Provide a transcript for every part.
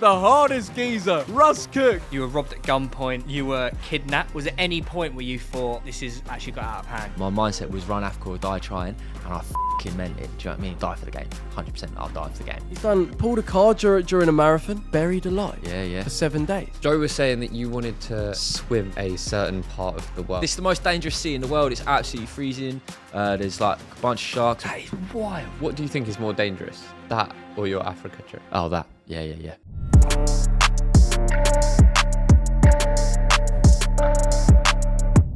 The hardest geezer, Russ Cook. You were robbed at gunpoint, you were kidnapped. Was there any point where you thought this has actually got out of hand? My mindset was run Africa or die trying, and I f***ing meant it. Do you know what I mean? Die for the game. 100% I'll die for the game. He's pulled a car during a marathon, buried alive. Yeah. For 7 days. Joe was saying that you wanted to swim a certain part of the world. This is the most dangerous sea in the world. It's absolutely freezing. There's like a bunch of sharks. That is wild. What do you think is more dangerous? That or your Africa trip? Oh, that. Yeah.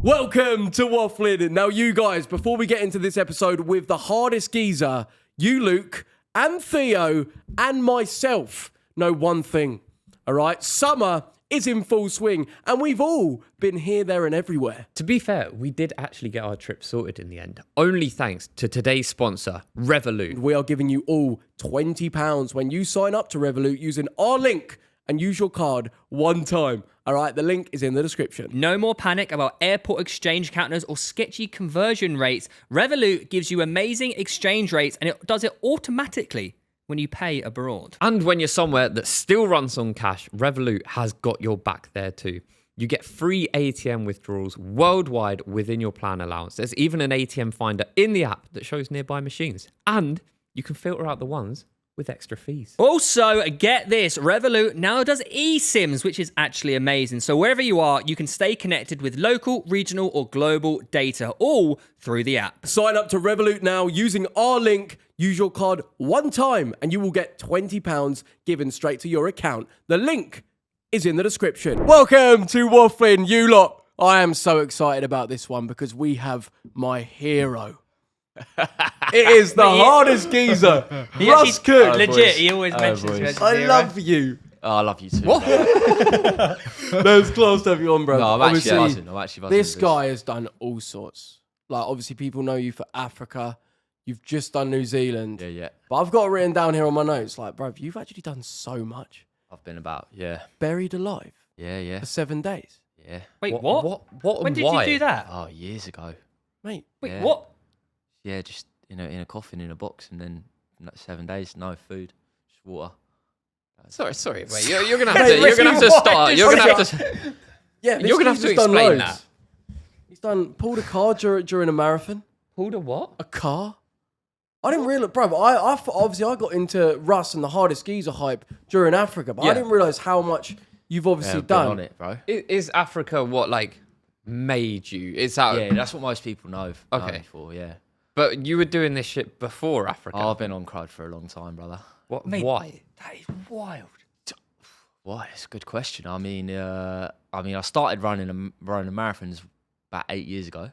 Welcome to Wafflin. Now, you guys, before we get into this episode with the hardest geezer, you, Luke, and Theo, and myself know one thing, all right? Summer is in full swing, and we've all been here, there, and everywhere. To be fair, we did actually get our trip sorted in the end. Only thanks to today's sponsor, Revolute. We are giving you all £20 when you sign up to Revolute using our link and use your card one time. All right, the link is in the description. No more panic about airport exchange counters or sketchy conversion rates. Revolute gives you amazing exchange rates and it does it automatically when you pay abroad. And when you're somewhere that still runs on cash, Revolute has got your back there too. You get free ATM withdrawals worldwide within your plan allowance. There's even an ATM finder in the app that shows nearby machines. And you can filter out the ones with extra fees. Also, get this, Revolute now does eSIMs, which is actually amazing. So wherever you are, you can stay connected with local, regional, or global data, all through the app. Sign up to Revolute now using our link. Use your card one time and you will get £20 given straight to your account. The link is in the description. Welcome to Wafflin, you lot. I am so excited about this one because we have my hero. It is the hardest geezer, Russ Cook. Legit, he always mentions you as his I hero. love you. Oh, I love you too. What? No, it's close to have you on, bro. No, I'm actually buzzing. This guy has done all sorts. Like, obviously, people know you for Africa. You've just done New Zealand. Yeah. But I've got it written down here on my notes. Like, bro, you've actually done so much. I've been about, yeah. Buried alive Yeah. for 7 days. Yeah. Wait, what? What When and did why? you do that? Oh, years ago. Mate, Wait, yeah. what? Yeah, just, in a coffin in a box and then 7 days, no food, just water. Sorry. Wait, you're gonna have to. You're gonna have to start. You're gonna have to. yeah, You're gonna have to explain that. He's pulled a car during a marathon. Pulled a what? A car? I didn't realize, bro. I obviously I got into Russ and the hardest geezer hype during Africa, but I Yeah. didn't realize how much you've obviously Been done. on it, bro. Is Africa what made you? Is that? Yeah, that's what most people know. Okay. Know me for, yeah. But you were doing this shit before Africa. Oh, I've been on crowd for a long time, brother. What? Mate, Why? That is wild. Why? It's a good question. I mean, I started running marathons about 8 years ago,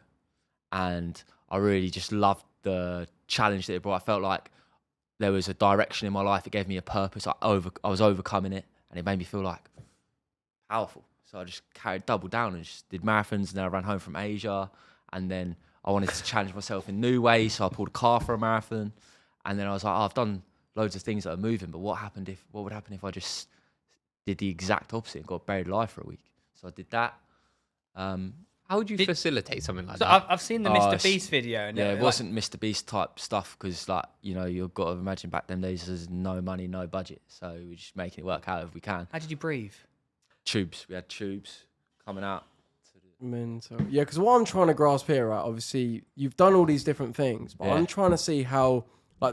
and I really just loved the challenge that it brought. I felt like there was a direction in my life. It gave me a purpose. I was overcoming it, and it made me feel like powerful. So I just doubled down and just did marathons. And then I ran home from Asia, and then I wanted to challenge myself in new ways. So I pulled a car for a marathon, and then I was like, I've done loads of things that are moving, but what would happen if I just did the exact opposite and got buried alive for a week? So I did that. How would you facilitate something like So that? I've seen the Oh, Mr. it's- Beast video. And Yeah, it wasn't Mr. Beast type stuff because, you've got to imagine back them days there's no money, no budget. So we're just making it work out if we can. How did you breathe? Tubes. We had tubes coming out. Mental. Yeah, because what I'm trying to grasp here, right? Obviously, you've done all these different things, but Yeah. I'm trying to see how,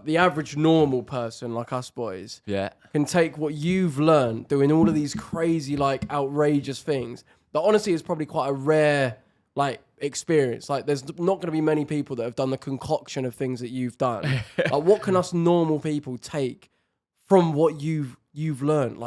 the average normal person like us boys Yeah. can take what you've learned doing all of these crazy, outrageous things. That honestly is probably quite a rare, experience. There's not going to be many people that have done the concoction of things that you've done. What can us normal people take from what you've learned?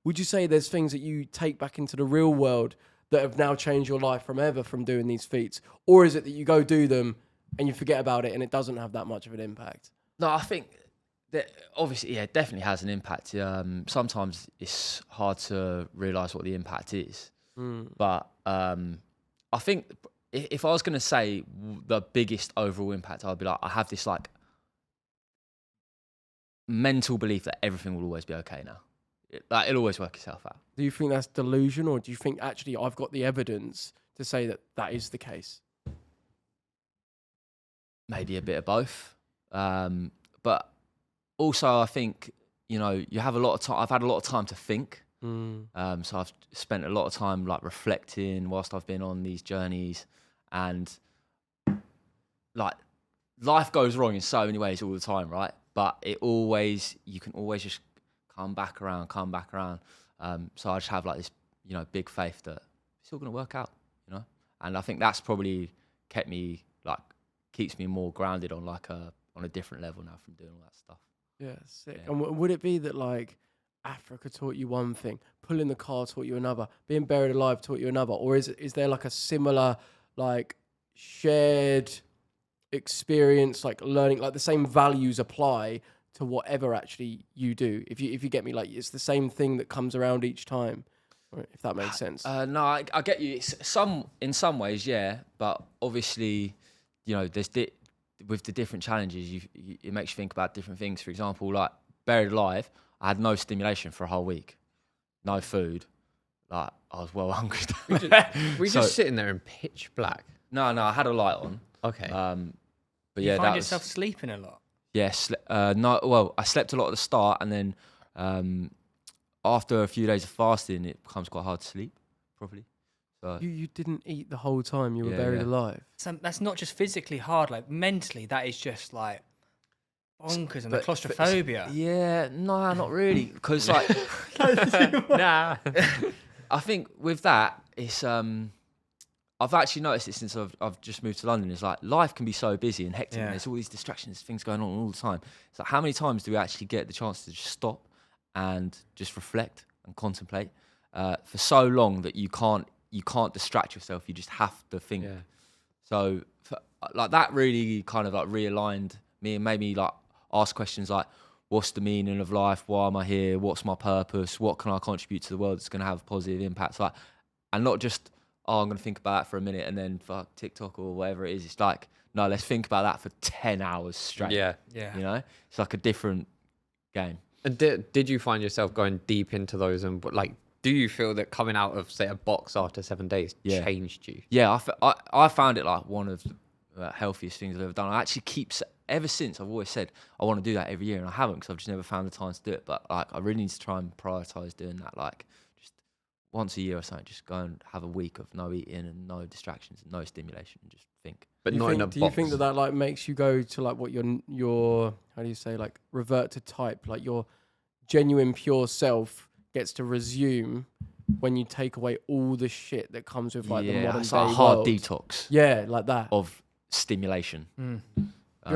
Would you say there's things that you take back into the real world that have now changed your life from doing these feats? Or is it that you go do them and you forget about it and it doesn't have that much of an impact? No, I think that obviously, yeah, it definitely has an impact. Sometimes it's hard to realise what the impact is. But I think if I was going to say the biggest overall impact, I'd be like, I have this mental belief that everything will always be okay now. It'll always work itself out. Do you think that's delusion, or do you think actually I've got the evidence to say that that is the case? Maybe a bit of both. But also I think you have a lot of time. I've had a lot of time to think. So I've spent a lot of time like reflecting whilst I've been on these journeys, and like life goes wrong in so many ways all the time, right? But you can always just come back around. So I just have like this, big faith that it's all going to work out, and I think that's probably keeps me more grounded on on a different level now from doing all that stuff. Yeah, sick. Yeah. And would it be that like Africa taught you one thing, pulling the car taught you another, being buried alive taught you another, or is there like a similar like shared experience, like learning, like the same values apply to whatever actually you do? If you get me, like it's the same thing that comes around each time, if that makes sense. No, I get you. It's in some ways, yeah, but obviously, there's with the different challenges, it makes you think about different things. For example, like buried alive, I had no stimulation for a whole week, no food. Like I was well hungry. Were you just sitting there in pitch black? No, I had a light on. Okay. But You yeah, find yourself sleeping a lot. Yes. No. Well, I slept a lot at the start, and then after a few days of fasting, it becomes quite hard to sleep properly. So You didn't eat the whole time you were Yeah, buried yeah. alive. So that's not just physically hard, like mentally, that is just like bonkers, and the But- claustrophobia. yeah, no, not really, because like Nah. I think with that, it's I've actually noticed it since I've just moved to London. It's like life can be so busy and hectic, Yeah. and there's all these distractions, things going on all the time. It's like how many times do we actually get the chance to just stop and just reflect and contemplate for so long that you can't distract yourself. You just have to think. Yeah. So like that really kind of like realigned me and made me like ask questions like, what's the meaning of life? Why am I here? What's my purpose? What can I contribute to the world that's going to have a positive impact? Like, and not just, I'm going to think about that for a minute and then fuck TikTok or whatever it is. It's like, no, let's think about that for 10 hours straight. Yeah. Yeah. It's like a different game. And did you find yourself going deep into those, and like, do you feel that coming out of, say, a box after 7 days Yeah. changed you? Yeah, I found it like one of the healthiest things I've ever done. I actually ever since, I've always said I want to do that every year, and I haven't because I've just never found the time to do it. But like, I really need to try and prioritize doing that. Like, just once a year or something, just go and have a week of no eating and no distractions and no stimulation, and just think. But Do you not in a think- box. Do you think that like makes you go to like what your how do you say, like revert to type, like your genuine pure self gets to resume when you take away all the shit that comes with like the modern it's day like a hard world? detox Yeah, like that. of stimulation. Do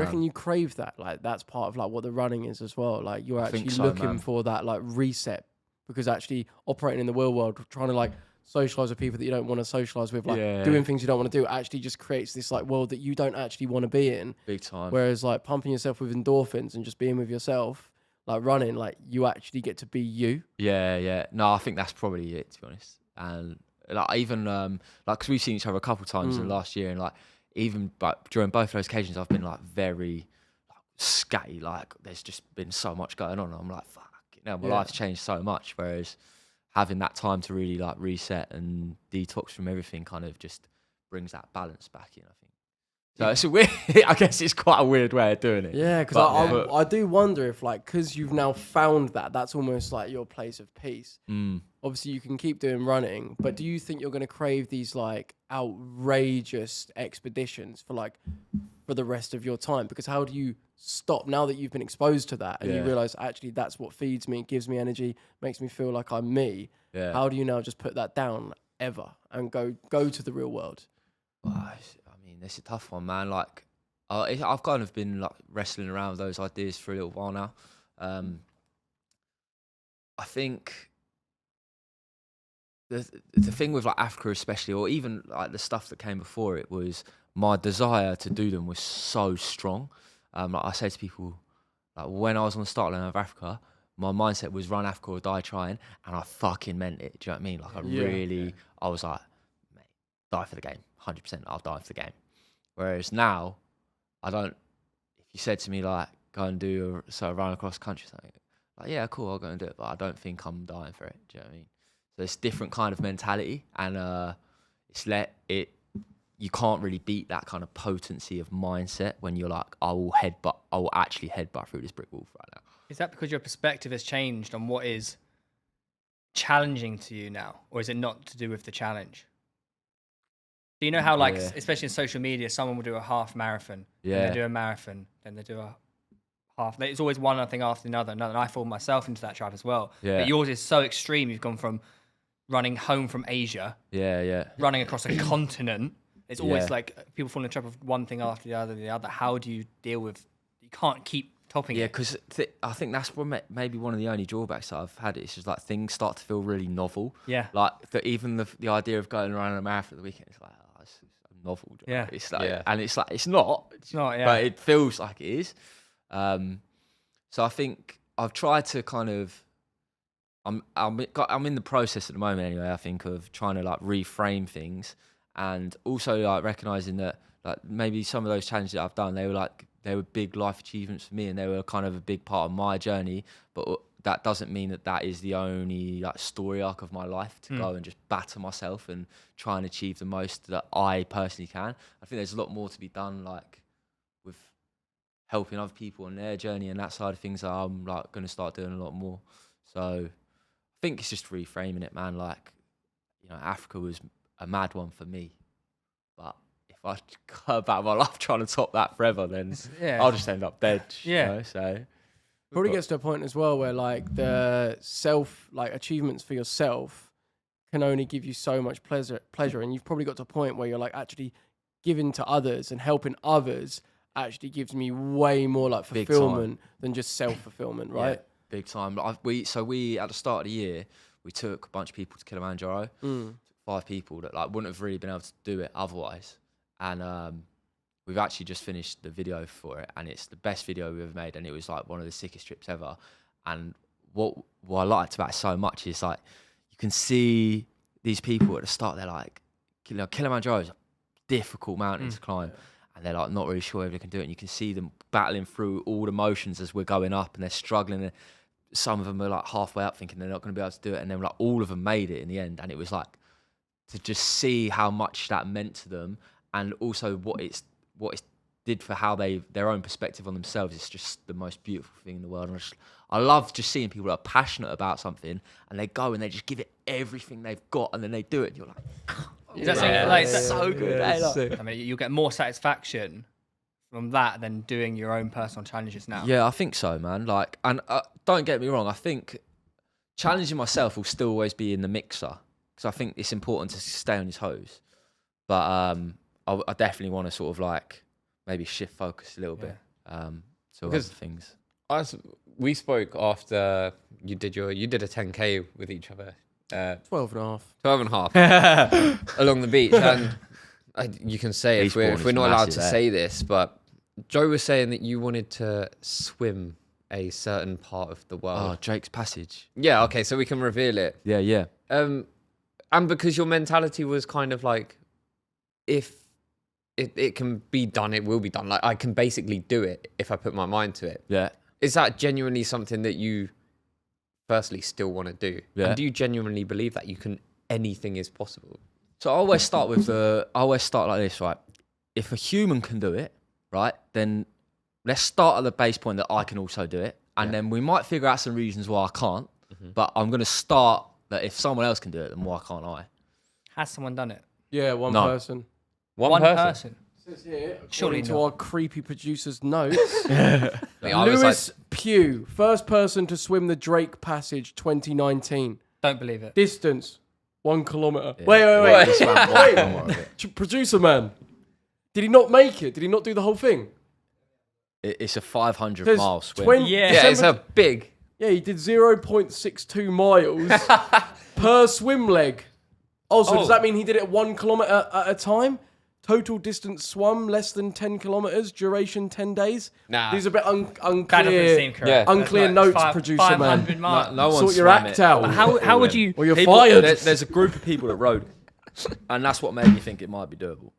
you reckon you crave that? Like that's part of like what the running is as well. Like you're I actually think so, looking man. for that like reset, because actually operating in the real world, trying to like socialize with people that you don't want to socialize with, like Yeah. doing things you don't want to do, actually just creates this like world that you don't actually want to be in. Big time. Whereas like pumping yourself with endorphins and just being with yourself, like running, like you actually get to be you. Yeah. No, I think that's probably it, to be honest. And like even like, because we've seen each other a couple of times in the last year, and like even but during both of those occasions, I've been like very scatty. Like there's just been so much going on. I'm like, fuck, my Yeah. life's changed so much. Whereas having that time to really like reset and detox from everything kind of just brings that balance back in, I think. So it's a weird, I guess it's quite a weird way of doing it. Yeah, because But- I do wonder if like, because you've now found that's almost like your place of peace. Obviously you can keep doing running, but do you think you're going to crave these like outrageous expeditions for the rest of your time? Because how do you stop now that you've been exposed to that and you Yeah. realize actually that's what feeds me, gives me energy, makes me feel like I'm me? Yeah. How do you now just put that down ever and go to the real world? I mean, it's a tough one, man. Like, I've kind of been like wrestling around with those ideas for a little while now. I think the thing with like Africa, especially, or even like the stuff that came before it, was my desire to do them was so strong. Like I say to people, like when I was on the start line of Africa, my mindset was run Africa or die trying, and I fucking meant it. Do you know what I mean? Like I was like, mate, die for the game, 100%. I'll die for the game. Whereas now, I don't. If you said to me like, go and do a sort of run across the country, or something, like yeah, cool, I'll go and do it, but I don't think I'm dying for it. Do you know what I mean? So it's different kind of mentality, and you can't really beat that kind of potency of mindset when you're like, I will actually headbutt through this brick wall right now. Is that because your perspective has changed on what is challenging to you now, or is it not to do with the challenge? Do you know how, like, especially in social media, someone will do a half marathon, then they do a marathon, then they do a half. It's always one thing after another, and I fall myself into that trap as well. Yeah. But yours is so extreme. You've gone from running home from Asia, running across a continent. It's always like people fall in the trap of one thing after the other. How do you deal with? You can't keep topping it. Yeah, because I think that's maybe one of the only drawbacks that I've had. It's just like things start to feel really novel. Yeah. Like even the idea of going around a marathon at the weekend, it's like, oh, it's a novel. Yeah. It's like, and it's like, it's not. It's not, yeah. But it feels like it is. So I think I've tried to kind of, I'm in the process at the moment anyway, I think, of trying to like reframe things, and also like recognizing that like maybe some of those challenges that I've done, they were big life achievements for me, and they were kind of a big part of my journey, but that doesn't mean that is the only like story arc of my life to go and just batter myself and try and achieve the most that I personally can. I think there's a lot more to be done, like with helping other people on their journey and that side of things that I'm like going to start doing a lot more. So I think it's just reframing it, man. Like, you know, Africa was a mad one for me, but if I go about my life trying to top that forever, then I'll just end up dead. Yeah. You know? So Probably gets to a point as well where like the achievements for yourself can only give you so much pleasure, and you've probably got to a point where you're like actually giving to others and helping others actually gives me way more like fulfillment than just self-fulfillment, right? Yeah, big time. We at the start of the year, we took a bunch of people to Kilimanjaro, 5 people that like wouldn't have really been able to do it otherwise, and we've actually just finished the video for it, and it's the best video we've ever made, and it was like one of the sickest trips ever. And what I liked about it so much is like you can see these people at the start, they're like, you know, Kilimanjaro is a difficult mountain to climb, and they're like not really sure if they can do it, and you can see them battling through all the motions as we're going up, and they're struggling, and some of them are like halfway up thinking they're not going to be able to do it, and then like all of them made it in the end. And it was like to just see how much that meant to them, and also what it did for how their own perspective on themselves. It's just the most beautiful thing in the world. And I love just seeing people that are passionate about something, and they go and they just give it everything they've got, and then they do it, and you're like, That's so good. I mean, you'll get more satisfaction from that than doing your own personal challenges now. Yeah, I think so, man. Like, and don't get me wrong, I think challenging myself will still always be in the mixer, because I think it's important to stay on your toes. But I definitely want to sort of like maybe shift focus a little bit to other things. We spoke after you did a 10K with each other. 12 and a half. 12 and a half along the beach. And you can say if we're not allowed to say this, but Joe was saying that you wanted to swim a certain part of the world. Oh, Drake's Passage. Yeah, okay, so we can reveal it. Yeah. And because your mentality was kind of like, if it can be done, it will be done. Like, I can basically do it if I put my mind to it. Yeah. Is that genuinely something that you firstly still want to do? Yeah. And do you genuinely believe that anything is possible? So I always start like this, right? If a human can do it, right, then let's start at the base point that I can also do it. And then we might figure out some reasons why I can't, but I'm going to start that if someone else can do it, then why can't I? Has someone done it? Yeah, one No. person. One person. It says here, Surely according to not. our creepy producer's notes, I was Lewis Pugh, first person to swim the Drake Passage 2019. Don't believe it. Distance, 1 kilometre. Yeah. Wait. He swam one kilometre of it. Producer man, did he not make it? Did he not do the whole thing? It's a 500 There's mile swim. 20 Yeah, it's a big... Yeah, he did 0.62 miles per swim leg. Also, does that mean he did it 1 kilometre at a time? Total distance swum, less than 10 kilometres, duration 10 days? Nah. These are a bit That doesn't unclear. seem correct. Yeah. Unclear notes, producer man. 500 miles. No one Sort your swam act it. out. How would you... Or you're fired. There's a group of people that rowed it, and that's what made me think it might be doable.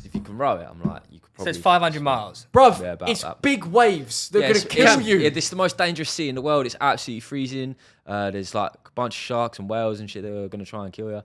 If you can row it, I'm like, you could So probably... it's 500 miles. Bruv, Yeah, about it's that. big waves. They're going to kill you. Yeah, this is the most dangerous sea in the world. It's absolutely freezing. There's like a bunch of sharks and whales and shit that are going to try and kill you.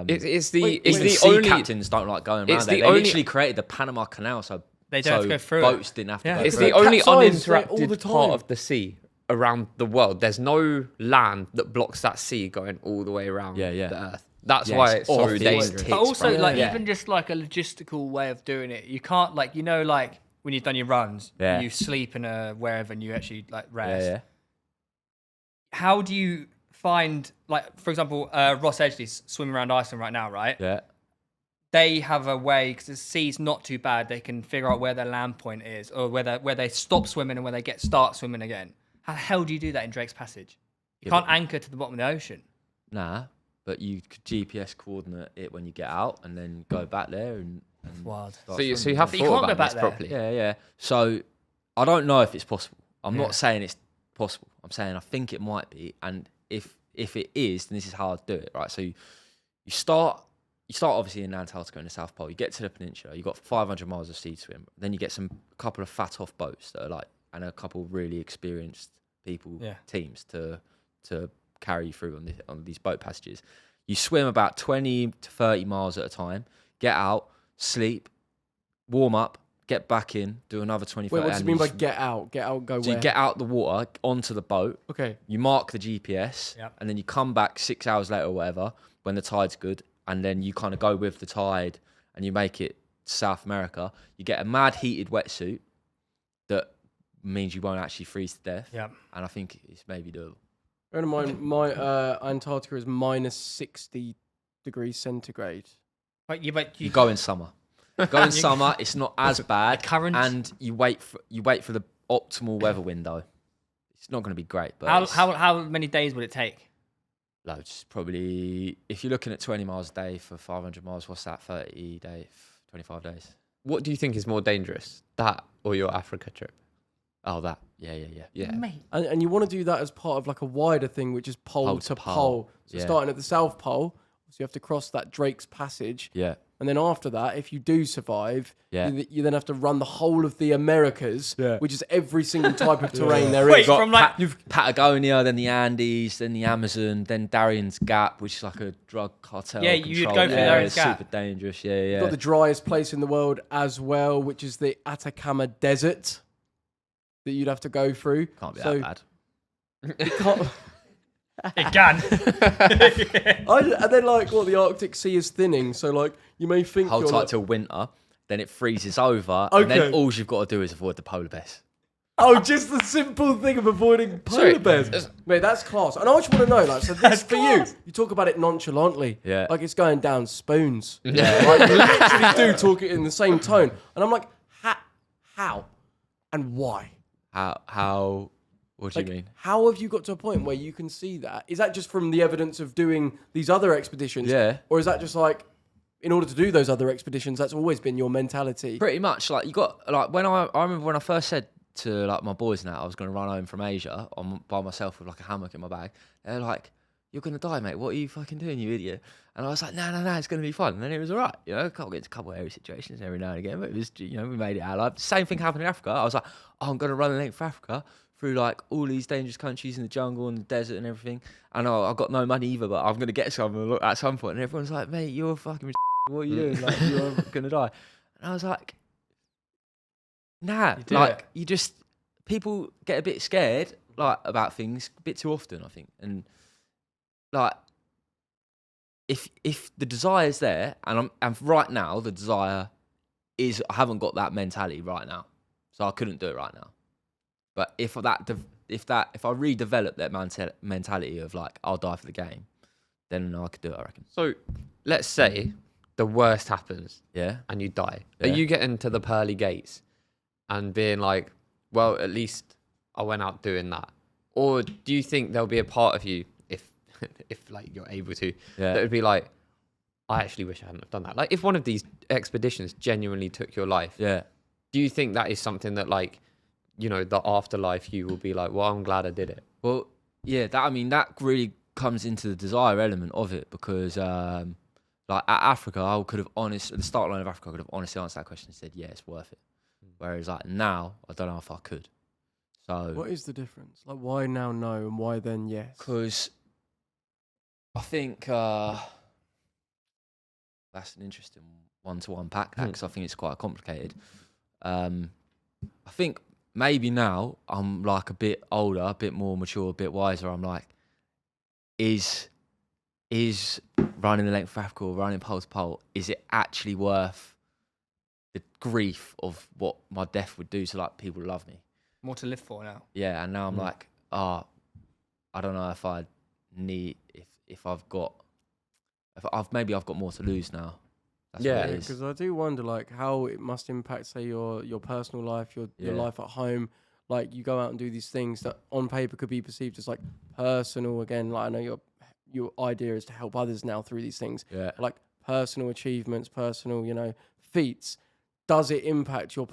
It's the Even the sea only... captains don't like going it's around there. the They only- literally created the Panama Canal so They don't have to go through it. boats didn't have to Yeah. go It's through the it. only capsize all the uninterrupted time. part of the sea. around the world. There's no land that blocks that sea going all the way around the Earth. That's why it's so dangerous. But also, bro. like, even just like a logistical way of doing it, you can't, like, you know, like when you've done your runs, you sleep in a wherever and you actually like rest. Yeah. How do you find, like, for example, Ross Edgley's swimming around Iceland right now, right? Yeah. They have a way, because the sea's not too bad, they can figure out where their land point is, or where they stop swimming and where they start swimming again. How the hell do you do that in Drake's Passage? You can't anchor to the bottom of the ocean. Nah, but you could GPS coordinate it when you get out and then go back there and Wild. So you have But you thought can't go about back this there. properly. Yeah. So I don't know if it's possible. I'm not saying it's possible. I'm saying I think it might be. And if it is, then this is how I'd do it, right? So you start obviously in Antarctica in the South Pole. You get to the peninsula. You got 500 miles of sea to swim. Then you get a couple of fat off boats that are like, and a couple of really experienced teams to carry you through on these boat passages. You swim about 20 to 30 miles at a time. Get out, sleep, warm up, get back in, do another 25. Wait, what does it mean by get out? Get out, go So where? you get out the water onto the boat. Okay. You mark the GPS, and then you come back 6 hours later or whatever when the tide's good, and then you kind of go with the tide and you make it to South America. You get a mad heated wetsuit that means you won't actually freeze to death. Yeah. And I think it's maybe doable. Bear in mind, my Antarctica is minus 60 degrees centigrade. But you go in summer. Go in summer. It's not as bad. Current. And you wait for the optimal weather window. It's not going to be great, but how many days would it take? Loads. Probably, if you're looking at 20 miles a day for 500 miles, what's that? 30 days, 25 days. What do you think is more dangerous, that or your Africa trip? Oh, that. Yeah. Mate. And you want to do that as part of like a wider thing, which is pole to pole. So starting at the South Pole, so you have to cross that Drake's Passage. Yeah. And then after that, if you do survive, Yeah. you then have to run the whole of the Americas, which is every single type of terrain there Wait, is. from like you've Patagonia, then the Andes, then the Amazon, then Darien Gap, which is like a drug cartel. Yeah, you'd controlled go for area. Darien Gap. Super dangerous. Yeah. You've got the driest place in the world as well, which is the Atacama Desert that you'd have to go through. Can't be that bad. It can't. it can. And then like the Arctic Sea is thinning, so like you may think Hold you're tight like, till winter, then it freezes over, and then all you've got to do is avoid the polar bears. just the simple thing of avoiding polar bears. Mate, that's class. And I just want to know, like, so this for you, you talk about it nonchalantly. Yeah. Like it's going down spoons. Yeah. Like you literally do talk it in the same tone. And I'm like, how? And why? How? What do you mean? How have you got to a point where you can see that? Is that just from the evidence of doing these other expeditions? Yeah. Or is that just like, in order to do those other expeditions, that's always been your mentality? Pretty much. Like you got like when I remember when I first said to like my boys and that I was going to run home from Asia by myself with like a hammock in my bag. They're like, "You're going to die, mate. What are you fucking doing, you idiot?" And I was like, "No, it's going to be fun." And then it was all right. You know, can't get into a couple of hairy situations every now and again, but it was, we made it out alive. Same thing happened in Africa. I was like, "Oh, I'm going to run a link for Africa through like all these dangerous countries in the jungle and the desert and everything. And I've got no money either, but I'm going to get some at some point." And everyone's like, "Mate, you're fucking what are you doing? Like, you're going to die." And I was like, "Nah, you just, people get a bit scared like about things a bit too often, I think." And like, if the desire's there, and right now the desire is, I haven't got that mentality right now, so I couldn't do it right now. But if I redevelop that mentality of like I'll die for the game, then I could do it, I reckon. So let's say the worst happens, and you die. Yeah. Are you getting to the pearly gates and being like, well, at least I went out doing that? Or do you think there'll be a part of you, if like you're able to, that would be like, I actually wish I hadn't have done that? Like if one of these expeditions genuinely took your life, do you think that is something that like, the afterlife you will be like, well, I'm glad I did it? Well, yeah, that really comes into the desire element of it, because like at Africa, at the start line of Africa, I could have honestly answered that question and said, yeah, it's worth it. Whereas like now, I don't know if I could. So what is the difference? Like why now no and why then yes? Because I think that's an interesting one to unpack, because I think it's quite complicated. I think maybe now I'm like a bit older, a bit more mature, a bit wiser. I'm like, is running the length of Africa or running pole to pole, is it actually worth the grief of what my death would do to like people who love me? More to live for now. Yeah, and now I'm like, I don't know if I need if I've got maybe I've got more to lose now. That's what it is. Because I do wonder like how it must impact, say, your personal life, your life at home. Like you go out and do these things that on paper could be perceived as like personal. Again, like I know your idea is to help others now through these things. Yeah. Like personal achievements, personal, feats. Does it impact your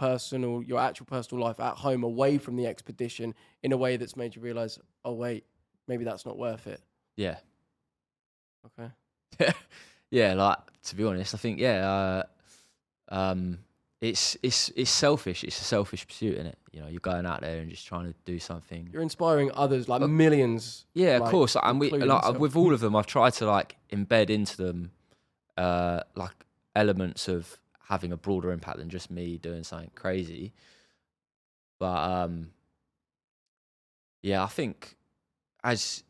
actual personal life at home away from the expedition in a way that's made you realize, oh wait, maybe that's not worth it? Yeah. Okay. Yeah, like to be honest, I think it's selfish. It's a selfish pursuit, isn't it? You're going out there and just trying to do something. You're inspiring others, like millions. Yeah, of like, course. And with all of them, I've tried to like embed into them like elements of having a broader impact than just me doing something crazy. But I think as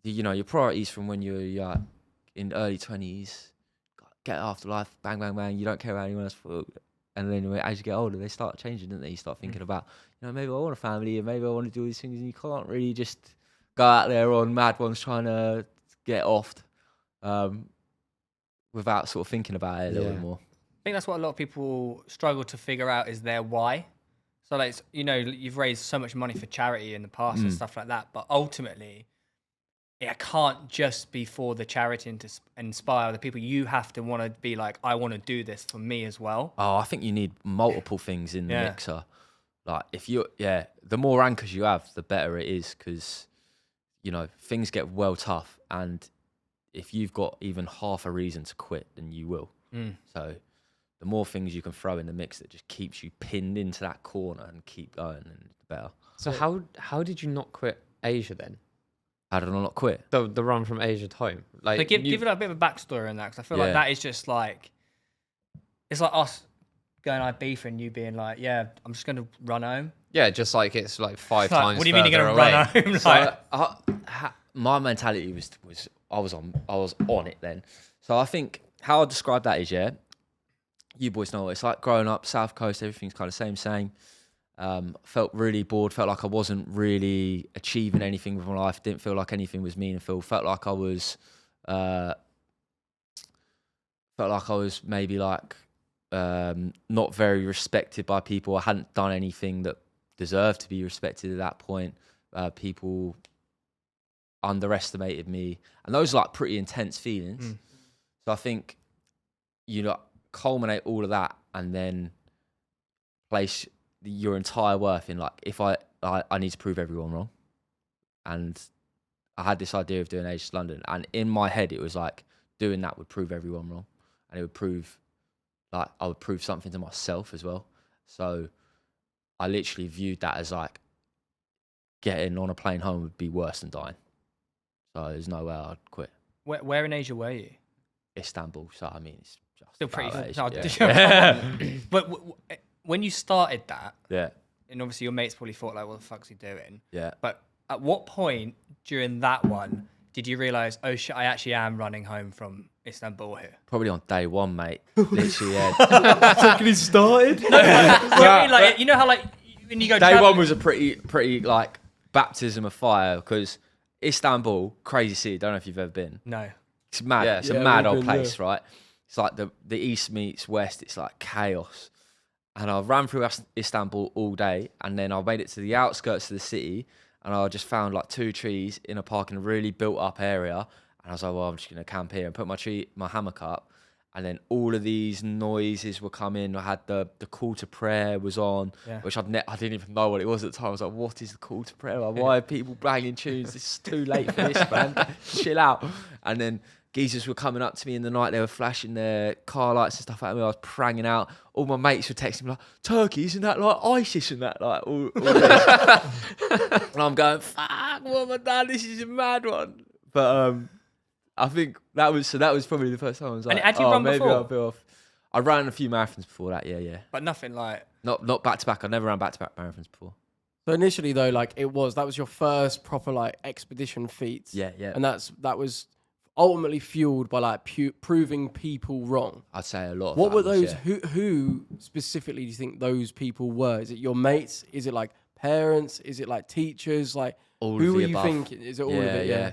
your priorities from when you're in early 20s, get after life, bang, bang, bang. You don't care about anyone else. And then as you get older, they start changing, don't they? You start thinking about, maybe I want a family and maybe I want to do these things. And you can't really just go out there on mad ones trying to get offed without sort of thinking about it a little bit more. I think that's what a lot of people struggle to figure out is their why. So like, you've raised so much money for charity in the past and stuff like that, but ultimately it can't just be for the charity and to inspire other people. You have to want to be like, I want to do this for me as well. Oh, I think you need multiple things in the mixer. Like the more anchors you have, the better it is, because things get well tough, and if you've got even half a reason to quit, then you will. So the more things you can throw in the mix that just keeps you pinned into that corner and keep going, then the better. So how did you not quit Asia then? How did I not quit? The run from Asia to home. Like, so give it a bit of a backstory on that, because I feel like that is just like, it's like us going Ibiza and you being like, yeah, I'm just going to run home. Yeah, just like it's like five times. What do you mean you're going to run home? So my mentality was I was on it then. So I think how I describe that is, you boys know what it's like growing up South Coast. Everything's kind of same. Felt really bored. Felt like I wasn't really achieving anything with my life. Didn't feel like anything was meaningful. Felt like I was maybe like not very respected by people. I hadn't done anything that deserved to be respected at that point. People underestimated me, and those are like pretty intense feelings. So I think culminate all of that and then place your entire worth in like, if I need to prove everyone wrong. And I had this idea of doing Asia to London, and in my head it was like doing that would prove everyone wrong, and it would prove like I would prove something to myself as well. So I literally viewed that as like getting on a plane home would be worse than dying. So there's no way I'd quit. Where in Asia were you? Istanbul. So I mean, it's just Still pretty. Asia, But when you started that, and obviously your mates probably thought like, what the fuck's he doing? Yeah. But at what point during that one did you realise, oh shit, I actually am running home from Istanbul here? Probably on day one, mate. Literally, Technically started. No, like, you know how like when you go day traveling, one was a pretty like baptism of fire, because Istanbul, crazy city. Don't know if you've ever been. No. It's mad. Yeah. It's a mad old place, right? It's like the east meets west. It's like chaos. And I ran through Istanbul all day, and then I made it to the outskirts of the city, and I just found like 2 trees in a park in a really built up area. And I was like, well, I'm just going to camp here and put my hammock up. And then all of these noises were coming. I had the call to prayer was on, which I didn't even know what it was at the time. I was like, what is the call to prayer? Like, why are people banging tunes? It's too late for this, man. Chill out. And then geezers were coming up to me in the night. They were flashing their car lights and stuff at me. I was pranging out. All my mates were texting me like, Turkey, isn't that like ISIS and that? Like, all this. And I'm going, fuck, what have I done? This is a mad one. But I think that was probably the first time I was like, And had you run maybe before? I'll be off. I ran a few marathons before that. Yeah. But nothing like. Not back to back. I never ran back to back marathons before. So initially though, like that was your first proper like expedition feats. Yeah. And that was ultimately fueled by like proving people wrong. I'd say a lot. What were those? Who specifically do you think those people were? Is it your mates? Is it like parents? Is it like teachers? Like All who of were the you above. thinking? Is it all of it? Yeah.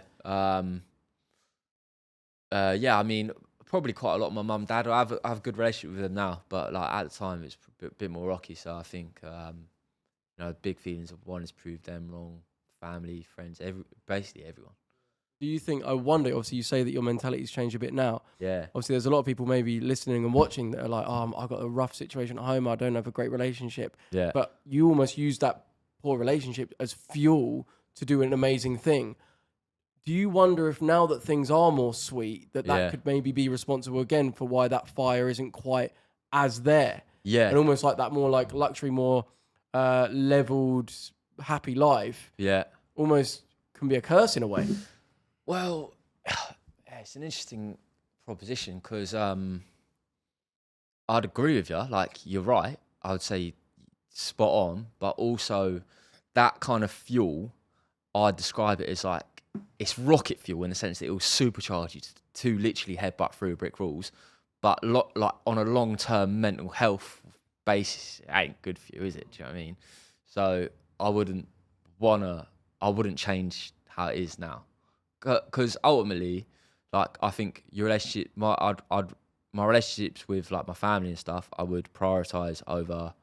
I mean, probably quite a lot of my mum, dad. I have a good relationship with them now, but like at the time, it's a bit more rocky. So I think, big feelings of wanting to prove them wrong. Family, friends, basically everyone. Do you think? I wonder. Obviously, you say that your mentality's changed a bit now. Yeah. Obviously, there's a lot of people maybe listening and watching that are like, "Oh, I've got a rough situation at home. I don't have a great relationship." Yeah. But you almost use that poor relationship as fuel to do an amazing thing. Do you wonder if now that things are more sweet, that could maybe be responsible again for why that fire isn't quite as there? Yeah. And almost like that more like luxury, more leveled, happy life. Yeah. Almost can be a curse in a way. Well, it's an interesting proposition because I'd agree with you. Like, you're right. I would say spot on. But also that kind of fuel, I'd describe it as like, it's rocket fuel in the sense that it will supercharge you to literally headbutt through brick walls. But like on a long-term mental health basis, it ain't good for you, is it? Do you know what I mean? So I wouldn't change how it is now. Because ultimately, like, I think your relationship, my relationships with like my family and stuff, I would prioritize over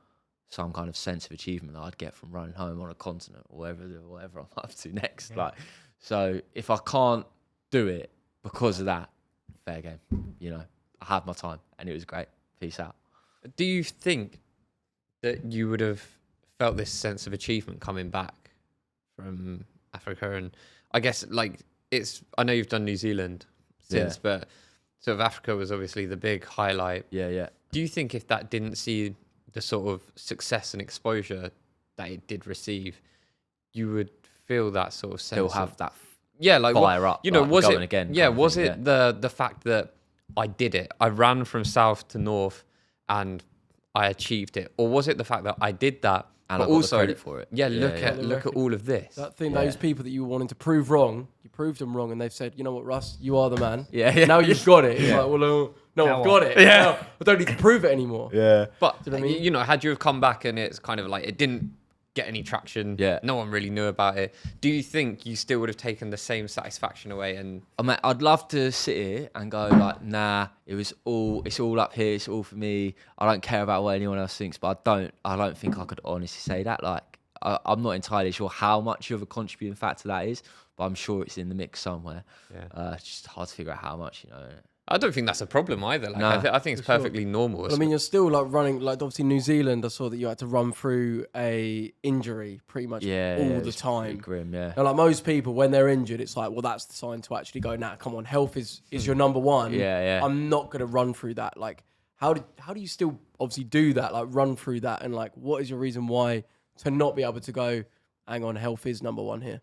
some kind of sense of achievement that I'd get from running home on a continent or whatever I'm up to next. Yeah. Like, so if I can't do it because of that, fair game. I had my time and it was great. Peace out. Do you think that you would have felt this sense of achievement coming back from Africa? And I guess like I know you've done New Zealand since, but sort of Africa was obviously the big highlight. Yeah. Do you think if that didn't see the sort of success and exposure that it did receive, you would feel that sort of sense? Still have that fire up. Was going it again? Yeah, was it the fact that I did it? I ran from south to north and I achieved it, or was it the fact that I did that? And but I got also, the credit for it. Look at all of this. That thing, those people that you were wanting to prove wrong, you proved them wrong, and they've said, "You know what, Russ, you are the man." Yeah. Now you've got it. It's like, well, no, I've got it. Yeah. Now I don't need to prove it anymore. Yeah. But Do you know what I mean? had you have come back and it's kind of like it didn't get any traction. Yeah. No one really knew about it. Do you think you still would have taken the same satisfaction away? And I'd love to sit here and go like, nah, it's all up here. It's all for me. I don't care about what anyone else thinks, but I don't think I could honestly say that. Like, I'm not entirely sure how much of a contributing factor that is, but I'm sure it's in the mix somewhere. Yeah. It's just hard to figure out how much, I don't think that's a problem either. Like, No, I think it's perfectly normal. But, I mean, you're still like running, like obviously New Zealand. I saw that you had to run through a injury pretty much all the time. Pretty grim, yeah. And like most people, when they're injured, it's like, well, that's the sign to actually go, nah, come on, health is your number one. Yeah. I'm not gonna run through that. Like, how do you still obviously do that? Like, run through that, and like, what is your reason why to not be able to go? Hang on, health is number one here.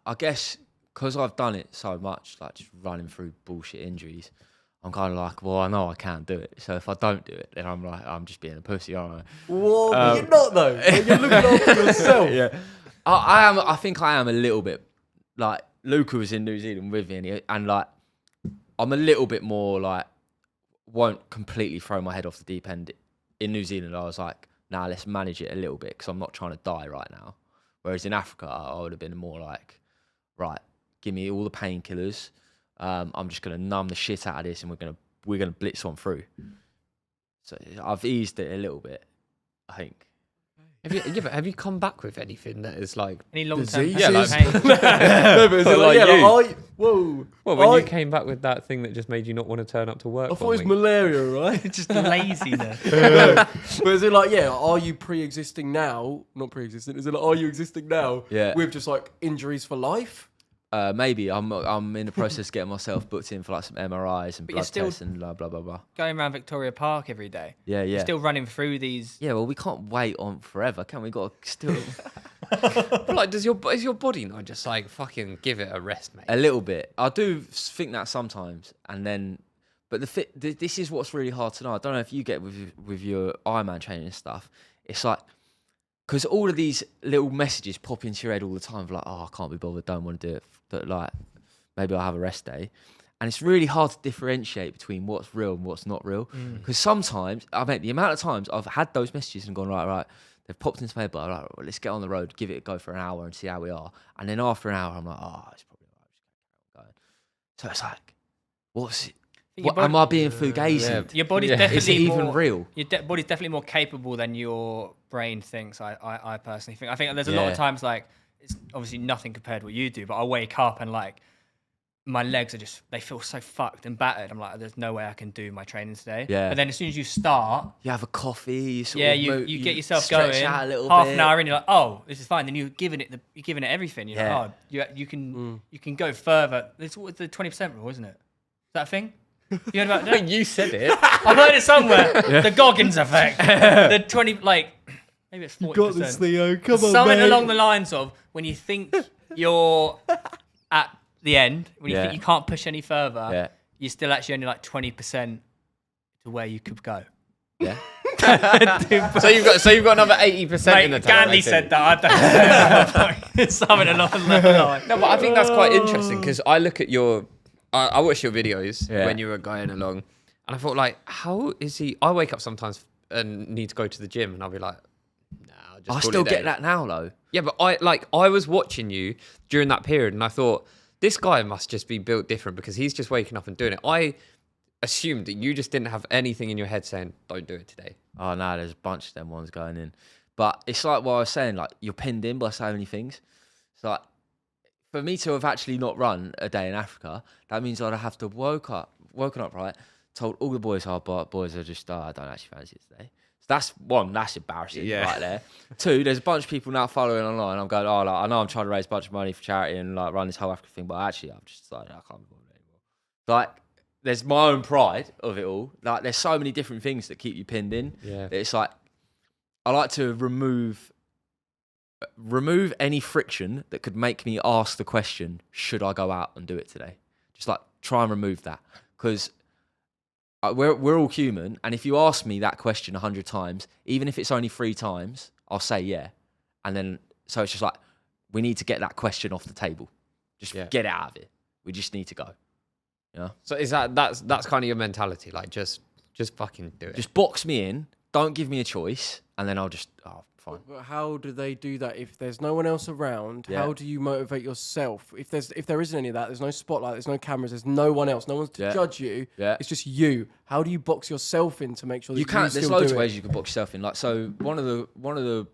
I guess because I've done it so much, like just running through bullshit injuries, I'm kind of like, well, I know I can't do it. So if I don't do it, then I'm like, I'm just being a pussy, aren't I? Well, but you're not though. You're looking after yourself. Yeah, I am. I think I am a little bit. Like, Luca was in New Zealand with me, and like, I'm a little bit more like, won't completely throw my head off the deep end. In New Zealand, I was like, nah, let's manage it a little bit because I'm not trying to die right now. Whereas in Africa, I would have been more like, right, give me all the painkillers. I'm just gonna numb the shit out of this, and we're gonna blitz on through. So I've eased it a little bit, I think. Have you come back with anything that is like any long-term diseases? pain? No, but is it like, whoa. Well, when you came back with that thing that just made you not want to turn up to work. I thought it was malaria, right? Just laziness. But is it like, are you pre-existing now? Not pre-existing. Is it like, are you existing now? Yeah. With just like injuries for life? Maybe I'm in the process of getting myself booked in for like some MRIs and But blood you're still tests and blah blah blah. Going around Victoria Park every day. Yeah. You're still running through these. Yeah, well, we can't wait on forever, can we? Got to still But like, is your body not just like fucking give it a rest, mate? a little bit. I do think that sometimes, and then, But this is what's really hard to know. I don't know if you get with your Ironman training and stuff. It's like, because all of these little messages pop into your head all the time of like, oh, I can't be bothered, don't want to do it. But like, maybe I'll have a rest day. And it's really hard to differentiate between what's real and what's not real. Because sometimes, the amount of times I've had those messages and gone, right, they've popped into my head, but right, let's get on the road, give it a go for an hour and see how we are. And then after an hour, I'm like, oh, it's probably all right, just going. So it's like, what's it? Am I being fugazi? Your body's definitely Is it even real? Your body's definitely more capable than your brain thinks. I personally think. I think there's a lot of times like it's obviously nothing compared to what you do, but I wake up and like my legs are they feel so fucked and battered. I'm like, there's no way I can do my training today. Yeah. But then as soon as you start, you have a coffee. You get yourself stretch going. Out a little half bit. an hour in, you're like, oh, this is fine. Then you're giving it everything. You're Yeah. like, oh, you can go further. It's what the 20% rule, isn't it? Is that a thing? You heard about that? You said it. I've heard it somewhere. The Goggins effect. The 20, like, maybe it's 40%. Got this, Theo. Come on, Something mate. along the lines of when you think you're at the end, when you Yeah. think you can't push any further, Yeah. you're still actually only like 20% to where you could go. Yeah. So you've got another 80% in the Mate, tank. Gandhi said that. I don't know. Something along that line. No, but I think that's quite interesting because I look at I watched your videos when you were going along, and I thought, like, how is he? I wake up sometimes and need to go to the gym, and I'll be like, nah, I'll just I call still it a get day. that now, though. Yeah, but I was watching you during that period, and I thought this guy must just be built different because he's just waking up and doing it. I assumed that you just didn't have anything in your head saying, don't do it today. Oh, no, there's a bunch of them ones going in. But it's like what I was saying, like, you're pinned in by so many things. It's like, for me to have actually not run a day in Africa, that means I'd have to woken up, right, told all the boys, boys are just, I don't actually fancy it today. So that's embarrassing right there. Two, there's a bunch of people now following online. I'm going, like, I know I'm trying to raise a bunch of money for charity and like run this whole Africa thing, but actually I'm just like, I can't be bothered anymore. Like, there's my own pride of it all. Like, there's so many different things that keep you pinned in. Yeah. It's like, I like to remove any friction that could make me ask the question, should I go out and do it today? Just like try and remove that, because we're all human, and if you ask me that question 100 times, even if it's only 3 times, I'll say yeah. And then so it's just like, we need to get that question off the table. Just get it out of it. We just need to go. Yeah. So is that's kind of your mentality, like just fucking do it. Just box me in, don't give me a choice, and then I'll just fine. But how do they do that if there's no one else around? Yeah. How do you motivate yourself? If there isn't any of that, there's no spotlight, there's no cameras, there's no one else, no one's to judge you. Yeah. It's just you. How do you box yourself in to make sure that You can't. There's still loads do of it? ways you can box yourself in. Like, so one of the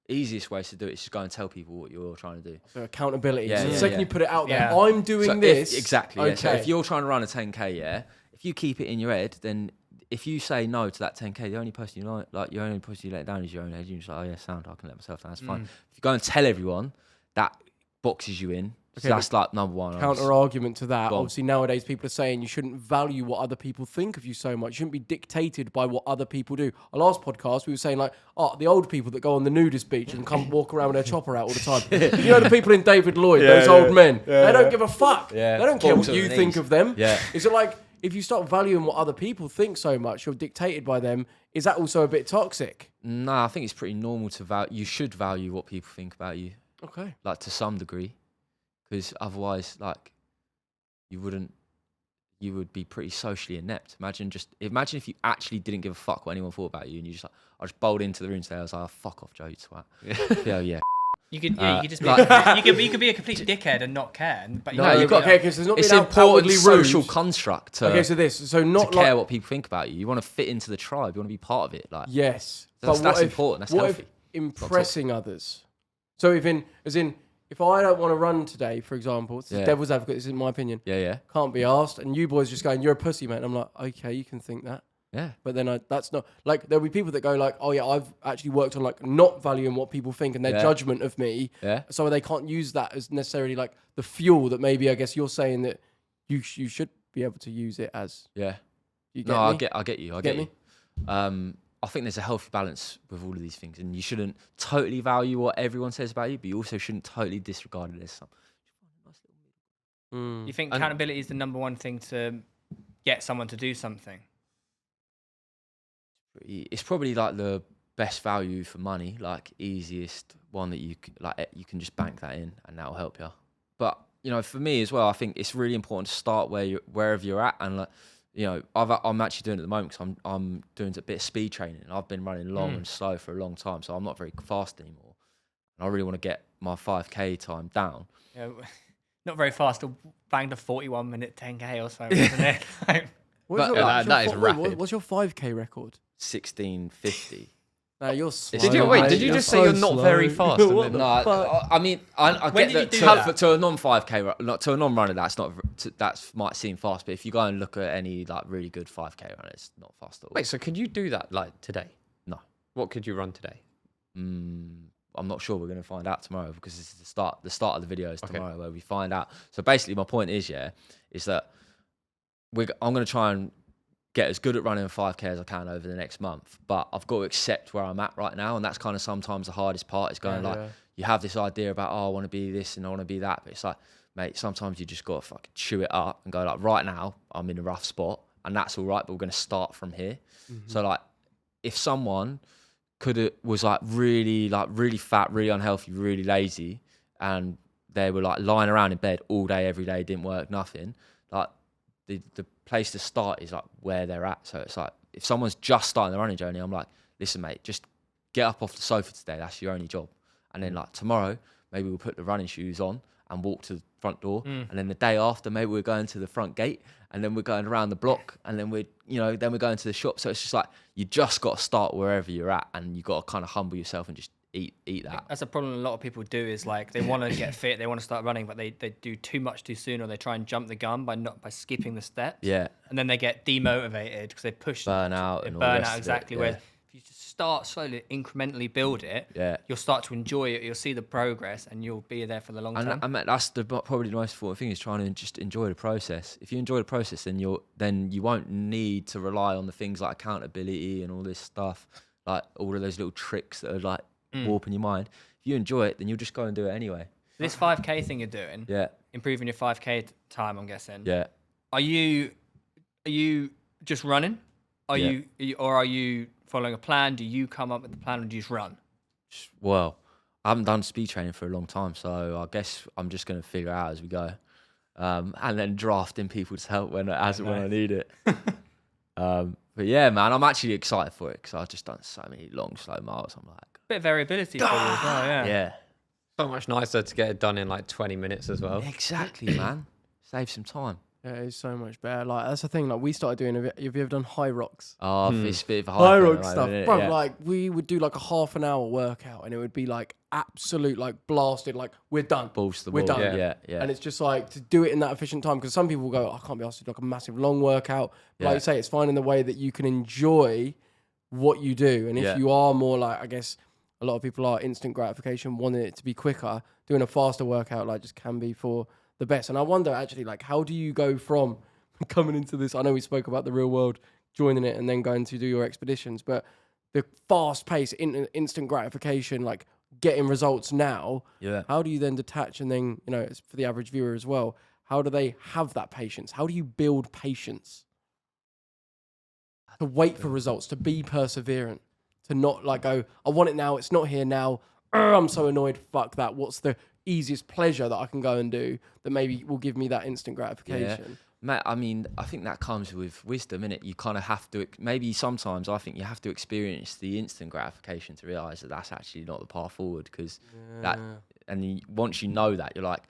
easiest ways to do it is just go and tell people what you're trying to do. So accountability. Yeah, So the yeah, second yeah. you put it out there, Yeah. I'm doing So this. exactly. Okay. Yeah. So if you're trying to run a 10K, if you keep it in your head, then if you say no to that 10K, the only person you let down is your own head. You're just like, oh yeah, sound, I can let myself down. That's fine. If you go and tell everyone, that boxes you in. So Okay, that's like number one. Counter argument to that. Go on. Obviously, nowadays people are saying you shouldn't value what other people think of you so much. You shouldn't be dictated by what other people do. Our last podcast, we were saying like, the old people that go on the nudist beach and come walk around with their chopper out all the time. You know the people in David Lloyd, those old men. They don't give a fuck. Yeah. They don't care Balls what on you the think knees. of them. Yeah. Is it like if you start valuing what other people think so much, you're dictated by them? Is that also a bit toxic? No, I think it's pretty normal to value. You should value what people think about you, Okay. like to some degree, because otherwise, like, you would be pretty socially inept. Imagine if you actually didn't give a fuck what anyone thought about you, and you just like, I just bowled into the room today. I was like, oh, fuck off, Joe, you twat. Yeah. You could just be you could be a complete dickhead and not care. But No, you've got to care because there's not It's been an important outwardly social rude. construct to, Okay, so to not care like what people think about you. You want to fit into the tribe. You want to be part of it. Like, yes, That's but what if- important. That's what healthy. if impressing others? So if I don't want to run today, for example, it's Yeah. devil's advocate. This is my opinion. Yeah. Can't be asked, and you boys just going, "You're a pussy, man." I'm like, okay, you can think that, Yeah. but then that's not like there'll be people that go like, "Oh yeah, I've actually worked on like not valuing what people think and their Yeah. judgment of me." Yeah. So they can't use that as necessarily like the fuel that maybe I guess you're saying that you should be able to use it as. Yeah. You get No, me? I get you. I Get get you. I think there's a healthy balance with all of these things, and you shouldn't totally value what everyone says about you, but you also shouldn't totally disregard it as some. You think accountability is the number one thing to get someone to do something? It's probably like the best value for money, like easiest one that you you can just bank that in, and that'll help you. But you know, for me as well, I think it's really important to start wherever you're at, and like, you know, I'm actually doing it at the moment because I'm doing a bit of speed training. I've been running long and slow for a long time, so I'm not very fast anymore. And I really want to get my 5K time down. Yeah, not very fast. To bang the 41-minute 10K or so, isn't it? Like, that is rapid. What's your 5K record? 16:50. No, you're slow. Did you just say you're not very fast? No, I mean, I When get did you that do that? to a non-5K, not to a non-runner. That might seem fast, but if you go and look at any like really good 5K runner, it's not fast at all. Wait, so could you do that like today? No. What could you run today? I'm not sure. We're going to find out tomorrow because this is the start. The start of the video is tomorrow where we find out. So basically, my point is that I'm going to try and get as good at running a 5K as I can over the next month, but I've got to accept where I'm at right now, and that's kind of sometimes the hardest part is going you have this idea about, I want to be this and I want to be that, but it's like, mate, sometimes you just got to fucking chew it up and go like, right now I'm in a rough spot and that's all right, but we're going to start from here. So like, if someone was like really fat, really unhealthy, really lazy, and they were like lying around in bed all day, every day, didn't work, nothing, like the place to start is like where they're at. So it's like, if someone's just starting the running journey, I'm like, listen, mate, just get up off the sofa today. That's your only job. And then like tomorrow, maybe we'll put the running shoes on and walk to the front door. And then the day after, maybe we're going to the front gate, and then we're going around the block, and then we're going to the shop. So it's just like, you just got to start wherever you're at, and you got to kind of humble yourself and just eat that. That's a problem a lot of people do, is like they want to get fit, they want to start running, but they do too much too soon, or they try and jump the gun by skipping the steps. Yeah. And then they get demotivated because they push Burnout and all the burn rest out of it, exactly. yeah. Where if you just start slowly, incrementally build it, you'll start to enjoy it, you'll see the progress, and you'll be there for the long term. And that's probably the most important thing, is trying to just enjoy the process. If you enjoy the process, then you won't need to rely on the things like accountability and all this stuff, like all of those little tricks that are like warping your mind. If you enjoy it, then you'll just go and do it anyway. This 5K thing you're doing, Yeah. improving your 5K time, I'm guessing. Yeah. Are you just running? Are you following a plan? Do you come up with the plan, or do you just run? Well, I haven't done speed training for a long time, so I guess I'm just going to figure it out as we go, and then drafting people to help when I need it. But yeah, man, I'm actually excited for it because I've just done so many long, slow miles. I'm like, Bit of variability for you as well, yeah. yeah, So much nicer to get it done in like 20 minutes as well. exactly, man. Save some time. Yeah, it's so much better. Like, that's the thing. Like, we started doing. Have you ever done high rocks? Oh, it's a bit of a High hype rock at the stuff, moment, bro. innit? Yeah. Like, we would do like a half an hour workout, and it would be like absolute, like blasted. Like, we're done. Balls to the We're wall. done. Yeah. And it's just like to do it in that efficient time, because some people go, I can't be asked to do like a massive long workout. But like you say, it's finding the way that you can enjoy what you do. And if you are more like, I guess a lot of people are instant gratification, wanting it to be quicker, doing a faster workout like just can be for the best. And I wonder actually, like, how do you go from coming into this? I know we spoke about the real world, joining it and then going to do your expeditions, but the fast pace, instant gratification, like getting results now. Yeah. How do you then detach, and then, you know, it's for the average viewer as well, how do they have that patience? How do you build patience to wait for results, to be perseverant, to not like go, I want it now, it's not here now, I'm so annoyed, fuck that. What's the easiest pleasure that I can go and do that maybe will give me that instant gratification? Matt, I mean, I think that comes with wisdom, innit? You kind of have to, maybe sometimes I think you have to experience the instant gratification to realise that that's actually not the path forward, because once you know that, you're like,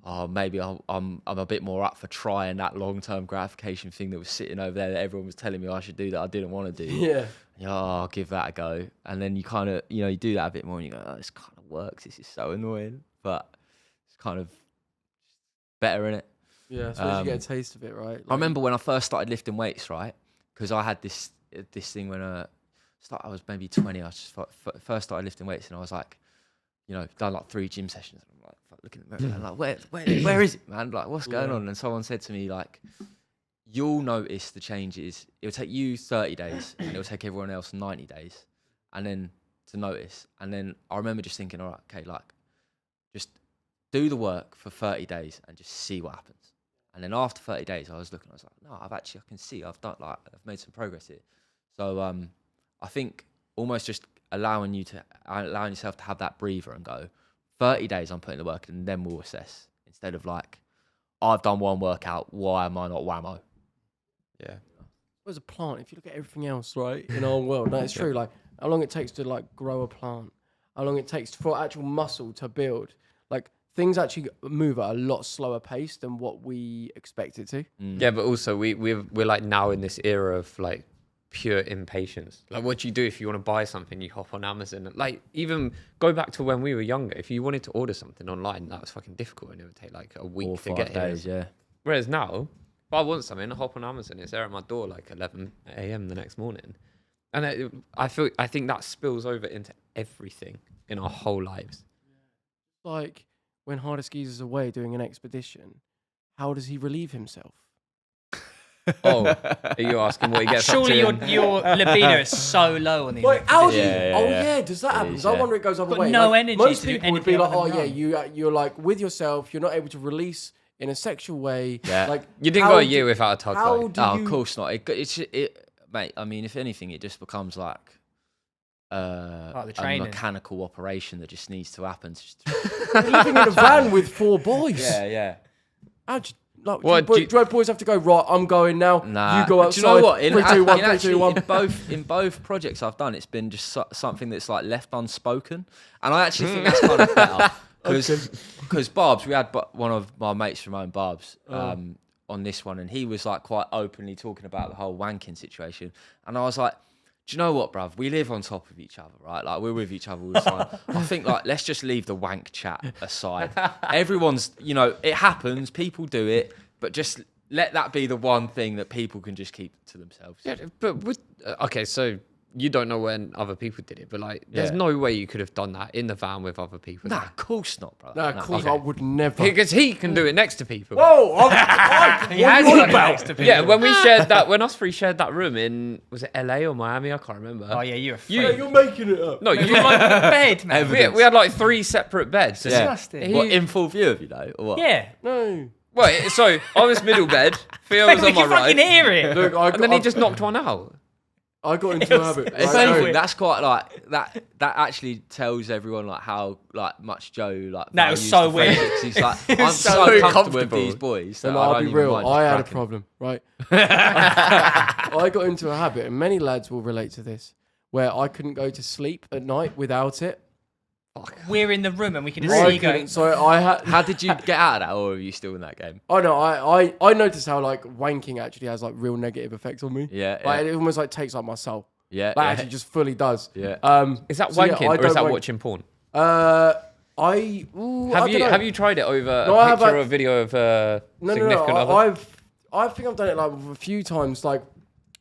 oh, maybe I'm a bit more up for trying that long-term gratification thing that was sitting over there that everyone was telling me I should do that I didn't want to do. Yeah. Oh, I'll give that a go. And then you kind of, you do that a bit more and you go, oh, this kind of works. This is so annoying. But it's kind of better, innit? Yeah, I suppose you get a taste of it, right? Like, I remember when I first started lifting weights, right? Because I had this thing when I was maybe 20. I just first started lifting weights, and I was like, done like 3 gym sessions. And I'm like, looking at the mirror, and like, where is it, man? Like, what's going on? And someone said to me, like, you'll notice the changes. It'll take you 30 days, and it'll take everyone else 90 days, and then to notice. And then I remember just thinking, all right, okay, like, just do the work for 30 days and just see what happens. And then after 30 days, I was looking, I was like, no, I can see I've made some progress here. So I think almost just allowing yourself to have that breather and go, 30 days I'm putting the work in, and then we'll assess. Instead of like, I've done one workout, why am I not whammo? Yeah. As a plant, if you look at everything else, right, in our world, no, it's true. Like, how long it takes to like grow a plant, how long it takes for actual muscle to build. Like, things actually move at a lot slower pace than what we expect it to. Yeah, but also we're like now in this era of like pure impatience. Like, what do you do if you want to buy something? You hop on Amazon. Like, even go back to when we were younger. If you wanted to order something online, that was fucking difficult, and it would take like a week to get days, here. yeah. Whereas now, if I want something, I hop on Amazon. It's there at my door like 11 a.m. the next morning, and I think that spills over into everything in our whole lives. Like, when Hardesky's is away doing an expedition, how does he relieve himself? Oh, are you asking what he gets Surely up to? your libido is so low on these. Like, how do you? Yeah. Does that happen? is, 'Cause I yeah. wonder it goes other Got way. no Like, energy most to do people would be anything like, other oh than yeah, run. you're like with yourself. You're not able to release in a sexual way. Yeah. Like, You didn't how go a do- year without a tug, How though. do Oh, you? of course not. Mate, I mean, if anything, it just becomes like Part of the a training. mechanical operation that just needs to happen. You're living in a van with 4 boys. yeah. How do you, like, What, do you boys have to go, right, I'm going now. Nah. You go outside. Do you know what? 3, 2, 1, 3, 2, 1. In both projects I've done, it's been just something that's like left unspoken, and I actually think that's kind of better because Barbs, we had one of my mates from home, Barbs, on this one, and he was like quite openly talking about the whole wanking situation, and I was like, do you know what, bruv? We live on top of each other, right? Like, we're with each other all the time. I think, like, let's just leave the wank chat aside. Everyone's, it happens. People do it. But just let that be the one thing that people can just keep to themselves. Yeah, but okay, so you don't know when other people did it, but like, there's Yeah. no way you could have done that in the van with other people. Nah, of course not, brother. No, of course okay. I would never. Because he can do it next to people. Whoa! He has done it next to people. Yeah, when we shared that, when us three shared that room in, was it LA or Miami? I can't remember. Oh yeah, you're a Yeah, freak. you're making it up. No, You you like the bed, man. we had like 3 separate beds. Yeah. Disgusting. What, in full view of you, though? Or what? Yeah. No. Well, so I was middle bed, Theo was we on my can fucking right, hear it. Look, and then he just knocked one out. I got into a habit. If right? anything, weird. that's quite like that actually tells everyone like how like much Joe like No, it was values so the weird. friendships. He's like, I'm so so comfortable with comfortable. these boys. So that no, I I'll don't be even real. mind I had a cracking. problem, right? I got into a habit, and many lads will relate to this, where I couldn't go to sleep at night without it. We're in the room and we can just I see you going. couldn't, so I had. How did you get out of that, or are you still in that game? Oh no, I noticed how like wanking actually has like real negative effects on me. Yeah, Like it almost like takes like my soul. yeah, Like yeah. actually just fully does. Yeah. Is that So, yeah, wanking I or is don't that wank. watching porn? I dunno. Have you tried it over No, I a have, picture or like- a video of a No, significant other? I think I've done it like a few times, like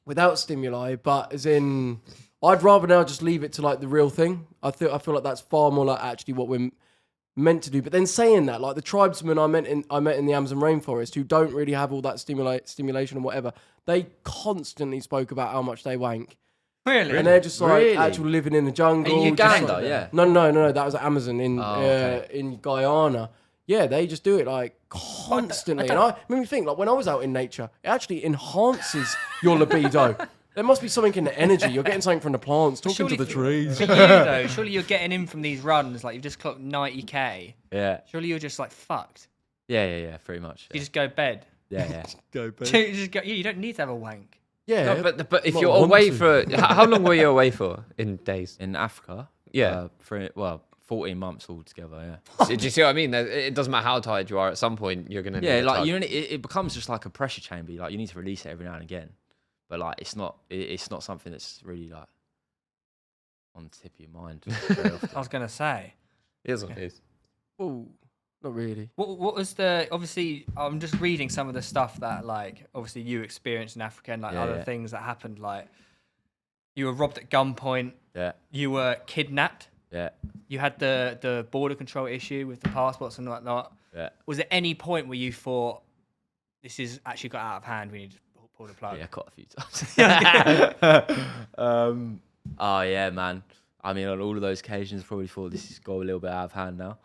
without stimuli, but as in, I'd rather now just leave it to like the real thing. I feel like that's far more like actually what we're meant to do. But then saying that, like the tribesmen I met in the Amazon rainforest who don't really have all that stimulation and whatever, they constantly spoke about how much they wank. Really? And they're just like Really? actually living in the jungle. In just Uganda, like- yeah. No, that was Amazon in okay. in Guyana. Yeah, they just do it like constantly. And I made me think, like when I was out in nature, it actually enhances your libido. There must be something in the energy. You're getting something from the plants, talking to the trees. For you though, surely you're getting in from these runs, like you've just clocked 90k. Yeah, Surely you're just like fucked. yeah, pretty much. You just go bed. Yeah. Go, babe. You just go, you don't need to have a wank. Yeah, No, but if Not you're want away to. for how long were you away for in days? In Africa, Yeah. 14 months altogether. Yeah. Do you see what I mean? It doesn't matter how tired you are. At some point, you're gonna. Yeah, need a like tug. it becomes just like a pressure chamber. Like you need to release it every now and again, but like it's not something that's really like on the tip of your mind. very often. I was gonna say. It is what it is. Ooh, not really. What was the, obviously I'm just reading some of the stuff that like obviously you experienced in Africa and like Yeah, other yeah. things that happened, like you were robbed at gunpoint, Yeah, you were kidnapped, yeah, you had the border control issue with the passports and whatnot. yeah. Was there any point where you thought this is actually got out of hand, we need to pull the plug? Yeah, quite a few times. Oh yeah, man. I mean, on all of those occasions, I probably thought this has got a little bit out of hand now.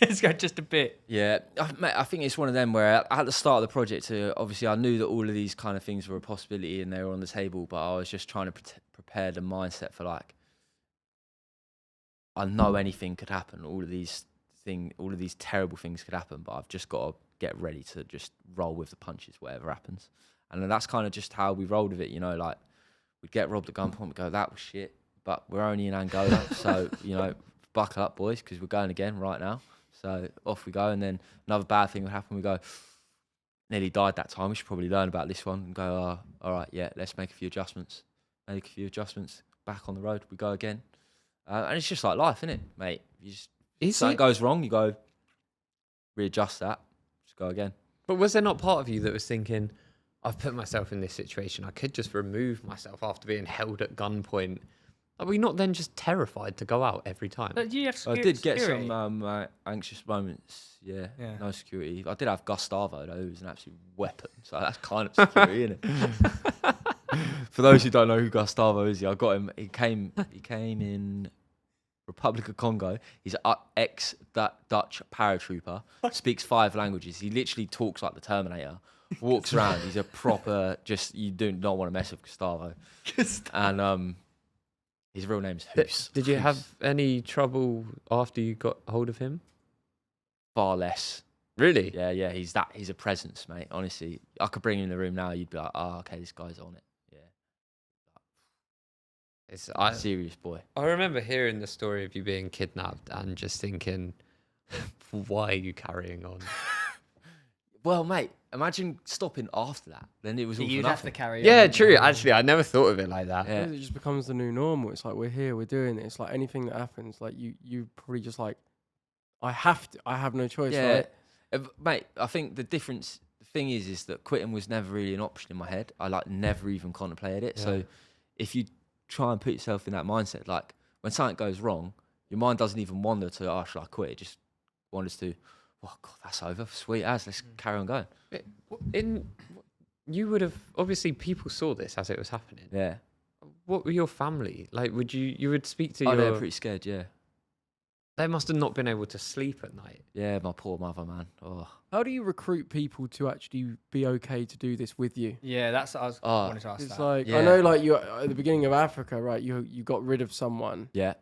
It's got just a bit. Yeah, mate, I think it's one of them where at the start of the project, obviously I knew that all of these kind of things were a possibility and they were on the table, but I was just trying to prepare the mindset for like, I know anything could happen. All of these terrible things could happen, but I've just got to get ready to just roll with the punches, whatever happens. And then that's kind of just how we rolled with it, you know, like we'd get robbed at gunpoint, we'd go, that was shit, but we're only in Angola, so, you know, buckle up, boys, because we're going again right now. So off we go, and then another bad thing would happen. We go, nearly died that time. We should probably learn about this one and go, all right, yeah, let's make a few adjustments. Back on the road, we go again. And it's just like life, isn't it, mate? Something goes wrong, you go, readjust that, just go again. But was there not part of you that was thinking, I've put myself in this situation, I could just remove myself after being held at gunpoint? Are we not then just terrified to go out every time? But you have I did get security. some anxious moments, yeah. No security. I did have Gustavo, though, who was an absolute weapon, so that's kind of security, isn't it? For those who don't know who Gustavo is, I got him. He came in Republic of Congo. He's an ex-Dutch paratrooper, speaks 5 languages. He literally talks like the Terminator, walks around. He's a proper, you do not want to mess with Gustavo. And his real name's Hoos. Did you have any trouble after you got hold of him? Far less. Really? Yeah, he's a presence, mate. Honestly, I could bring him in the room now. You'd be like, oh, okay, this guy's on it. Yeah. Serious boy. I remember hearing the story of you being kidnapped and just thinking, why are you carrying on? Well, mate, imagine stopping after that. Then it was all for You'd nothing. have to carry on. Yeah, true. Actually, I never thought of it like that. Yeah. It just becomes the new normal. It's like, we're here, we're doing it. It's like anything that happens, like you probably just like, I have no choice, right? Mate, I think the thing is that quitting was never really an option in my head. I like never even contemplated it. Yeah. So if you try and put yourself in that mindset, like when something goes wrong, your mind doesn't even wander to, should I quit? It just wanders to, oh God, that's over. Sweet as, let's carry on going. You would have, obviously people saw this as it was happening. Yeah. What were your family? Like, you would speak to they were pretty scared, yeah. They must have not been able to sleep at night. Yeah, my poor mother, man. Oh. How do you recruit people to actually be okay to do this with you? Yeah, that's what I was wanted to ask. It's that. like, I know, like, you at the beginning of Africa, right? You got rid of someone. Yeah.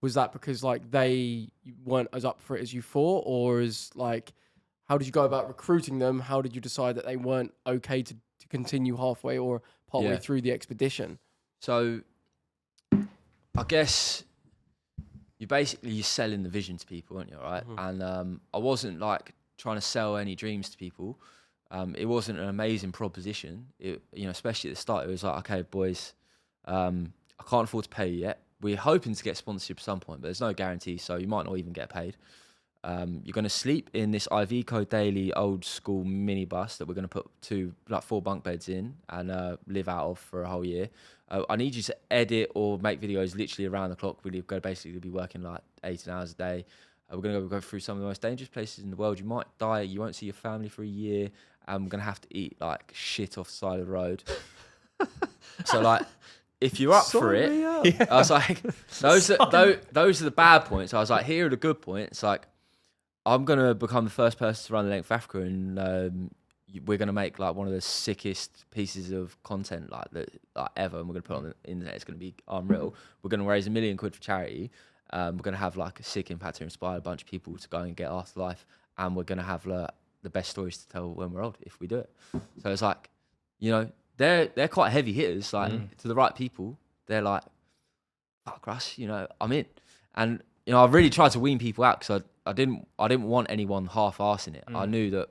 Was that because like they weren't as up for it as you thought, or is like, how did you go about recruiting them? How did you decide that they weren't okay to continue halfway or partway through the expedition? So, I guess you're selling the vision to people, aren't you? Right? Mm-hmm. And I wasn't like trying to sell any dreams to people. It wasn't an amazing proposition. Especially at the start, it was like, okay, boys, I can't afford to pay you yet. We're hoping to get sponsorship at some point, but there's no guarantee, so you might not even get paid. You're going to sleep in this IV Code Daily old school minibus that we're going to put 4 bunk beds in and live out of for a whole year. I need you to edit or make videos literally around the clock. We're going to basically be working like 18 hours a day. We're going to go through some of the most dangerous places in the world. You might die. You won't see your family for a year. And we're going to have to eat like shit off the side of the road. So like, if you're up for it, I was like, those are the bad points. I was like, here are the good points. Like, I'm going to become the first person to run the length of Africa, and we're going to make like one of the sickest pieces of content like ever, and we're going to put it on the internet. It's going to be unreal. We're going to raise £1 million for charity. We're going to have like a sick impact to inspire a bunch of people to go and get afterlife, and we're going to have the best stories to tell when we're old if we do it. So it's like, they're quite heavy hitters. Like to the right people, they're like, fuck Russ, I'm in. And I really tried to wean people out because I didn't want anyone half-arsing it. I knew that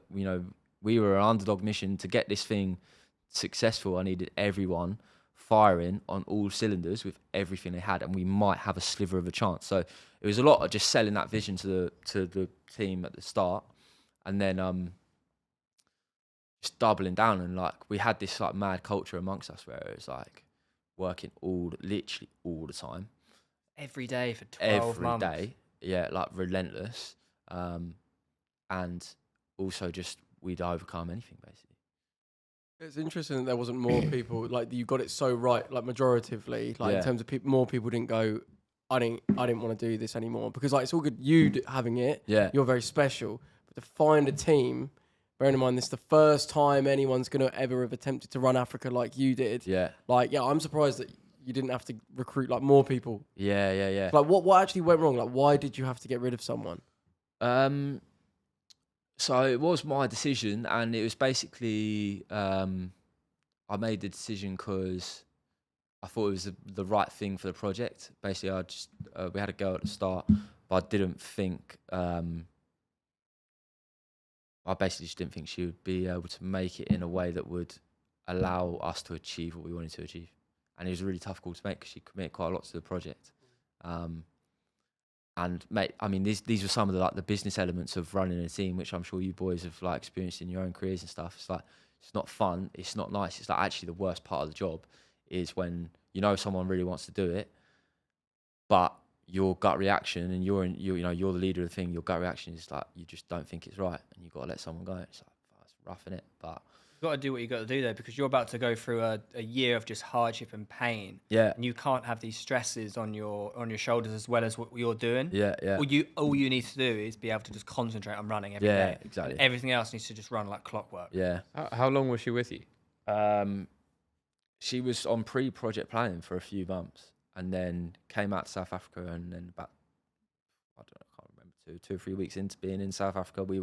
we were an underdog mission to get this thing successful. I needed everyone firing on all cylinders with everything they had, and we might have a sliver of a chance. So it was a lot of just selling that vision to the team at the start, and then just doubling down. And like we had this like mad culture amongst us where it was like working literally all the time. Every day for 12 months. Every day, yeah, like relentless. And also just we'd overcome anything, basically. It's interesting that there wasn't more people, like you got it so right, like majoritively, like in terms of more people didn't go, I didn't want to do this anymore, because like it's all good you having it. Yeah. You're very special, but to find a team, bearing in mind this is the first time anyone's gonna ever have attempted to run Africa like you did. Yeah. Like, yeah, I'm surprised that you didn't have to recruit like more people. Yeah. Like, what actually went wrong? Like, why did you have to get rid of someone? So it was my decision, and it was basically I made the decision because I thought it was the right thing for the project. Basically, I just we had a girl at the start, but I didn't think I basically just didn't think she would be able to make it in a way that would allow us to achieve what we wanted to achieve. And it was a really tough call to make because she committed quite a lot to the project. And mate, I mean, these were some of the business elements of running a team, which I'm sure you boys have like experienced in your own careers and stuff. It's like, it's not fun, it's not nice. It's like actually the worst part of the job is when you know someone really wants to do it, but your gut reaction, and you're the leader of the thing. Your gut reaction is like you just don't think it's right, and you've got to let someone go. It's like, oh, it's rough, innit? But You've got to do what you got to do there, because you're about to go through a year of just hardship and pain. yeah, And you can't have these stresses on your shoulders as well as what you're doing. yeah. All you need to do is be able to just concentrate on running every day. Yeah, exactly. And everything else needs to just run like clockwork. Yeah. How long was she with you? She was on pre-project planning for a few months, and then came out to South Africa, and then about I can't remember, 2 or 3 weeks into being in South Africa, we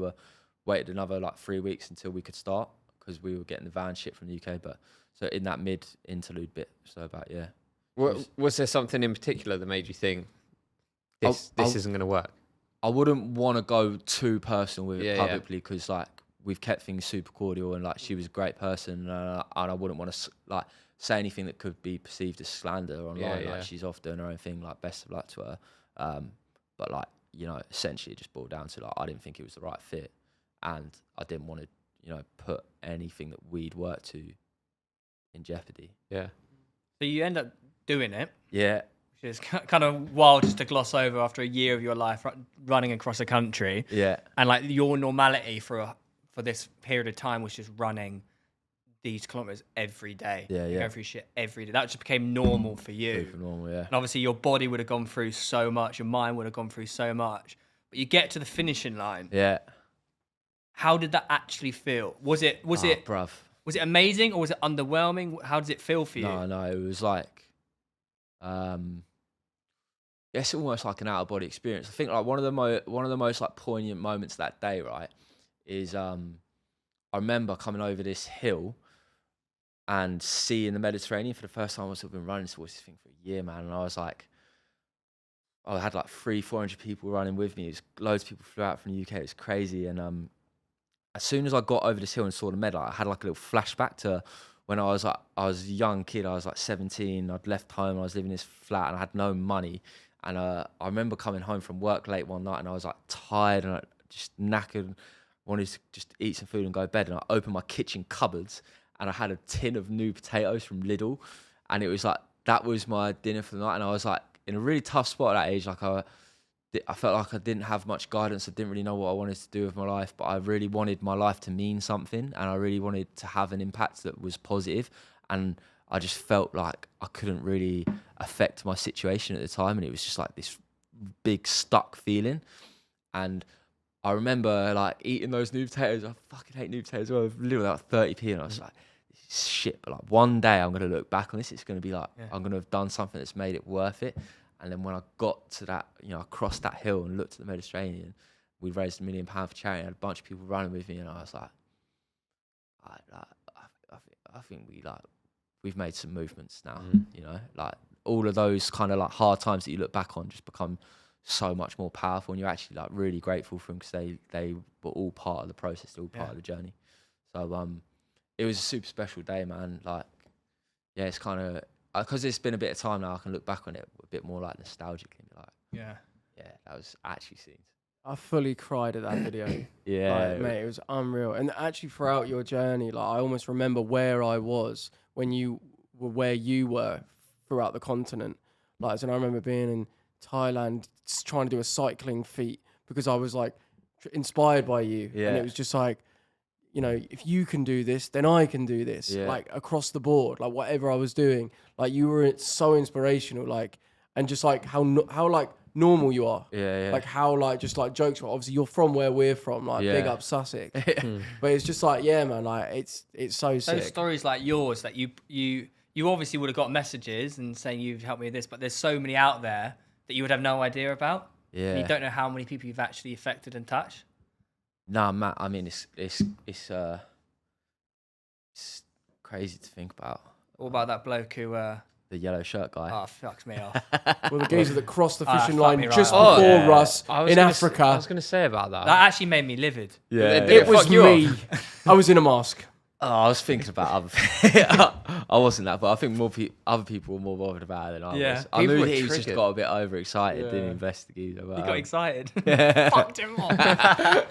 waited another like 3 weeks until we could start, because we were getting the van shit from the UK. But so in that mid interlude bit, so about Was there something in particular that made you think this isn't going to work? I wouldn't want to go too personal with it Yeah, publicly, because like we've kept things super cordial, and like she was a great person, and I wouldn't want to like say anything that could be perceived as slander online. Yeah. Like she's off doing her own thing. Like best of luck to her. But like, you know, essentially it just boiled down to like I didn't think it was the right fit, and I didn't want to, you know, put anything that we'd worked to in jeopardy. Yeah. So you end up doing it, Yeah. which is kind of wild just to gloss over after a year of your life running across the country. Yeah. And like your normality for this period of time was just running these kilometers every day. Yeah. Going through shit every day. That just became normal for you. Super normal, yeah. And obviously your body would have gone through so much, your mind would have gone through so much. But you get to the finishing line. Yeah. How did that actually feel? Was it Bruv. was it amazing, or was it underwhelming? How does it feel for you? No, it was like, it's almost like an out of body experience. I think like one of the most like poignant moments that day, right, is I remember coming over this hill and seeing the Mediterranean for the first time. I've been running towards this thing for a year, man, and I was like, I had like 300-400 people running with me. It was, loads of people flew out from the UK. It was crazy, and as soon as I got over this hill and saw the medal, I had like a little flashback to when I was a young kid. I was like 17. I'd left home. I was living in this flat, and I had no money. And I remember coming home from work late one night, and I was like tired and just knackered, wanted to just eat some food and go to bed. And I opened my kitchen cupboards, and I had a tin of new potatoes from Lidl, and it was like that was my dinner for the night. And I was like in a really tough spot at that age. Like I felt like I didn't have much guidance. I didn't really know what I wanted to do with my life, but I really wanted my life to mean something, and I really wanted to have an impact that was positive. And I just felt like I couldn't really affect my situation at the time, and it was just like this big stuck feeling. And I remember like eating those new potatoes. I fucking hate new potatoes. Well, little like 30p, and I was like, this is shit. But like one day I'm gonna look back on this. It's gonna be like I'm gonna have done something that's made it worth it. And then when I got to that, you know, I crossed that hill and looked at the Mediterranean. We raised £1 million for charity. I had a bunch of people running with me, and I was like, I think we've made some movements now. You know, like all of those kind of like hard times that you look back on just become so much more powerful, and you're actually like really grateful for them, because they were all part of the process, they were all part of the journey. So it was a super special day, man. Like, yeah, it's kind of because it's been a bit of time now, I can look back on it a bit more like nostalgically and be like, yeah, that was actually scenes. I fully cried at that video. Yeah, like, mate, it was unreal. And actually, throughout your journey, like I almost remember where I was when you were where you were throughout the continent. Like, and I remember being in Thailand trying to do a cycling feat because I was like inspired by you, and it was just like, you know, if you can do this, then I can do this. Like across the board, like whatever I was doing, like you were so inspirational. Like, and just like how like normal you are. Yeah. Like how like just like jokes. Obviously, you're from where we're from, like big up Sussex. But it's just like, yeah, man, like it's so sick. Those stories like yours that you obviously would have got messages and saying you've helped me with this, but there's so many out there that you would have no idea about. Yeah. And you don't know how many people you've actually affected and touched. Nah, Matt. I mean, it's crazy to think about. What about that bloke who? The yellow shirt guy. Oh, fucks me off. Well, the geezer that crossed the fishing fuck line me right just off. before yeah. Russ I was in gonna Africa. I was going to say about that. That actually made me livid. Yeah. Did It was fuck you me. off? I was in a mask. Oh, I was thinking about other. I wasn't that, but I think other people were more bothered about it than I Yeah. was. I People knew were he was just triggered. got a bit overexcited, didn't Yeah. investigate. But, He got excited. Fucked him off.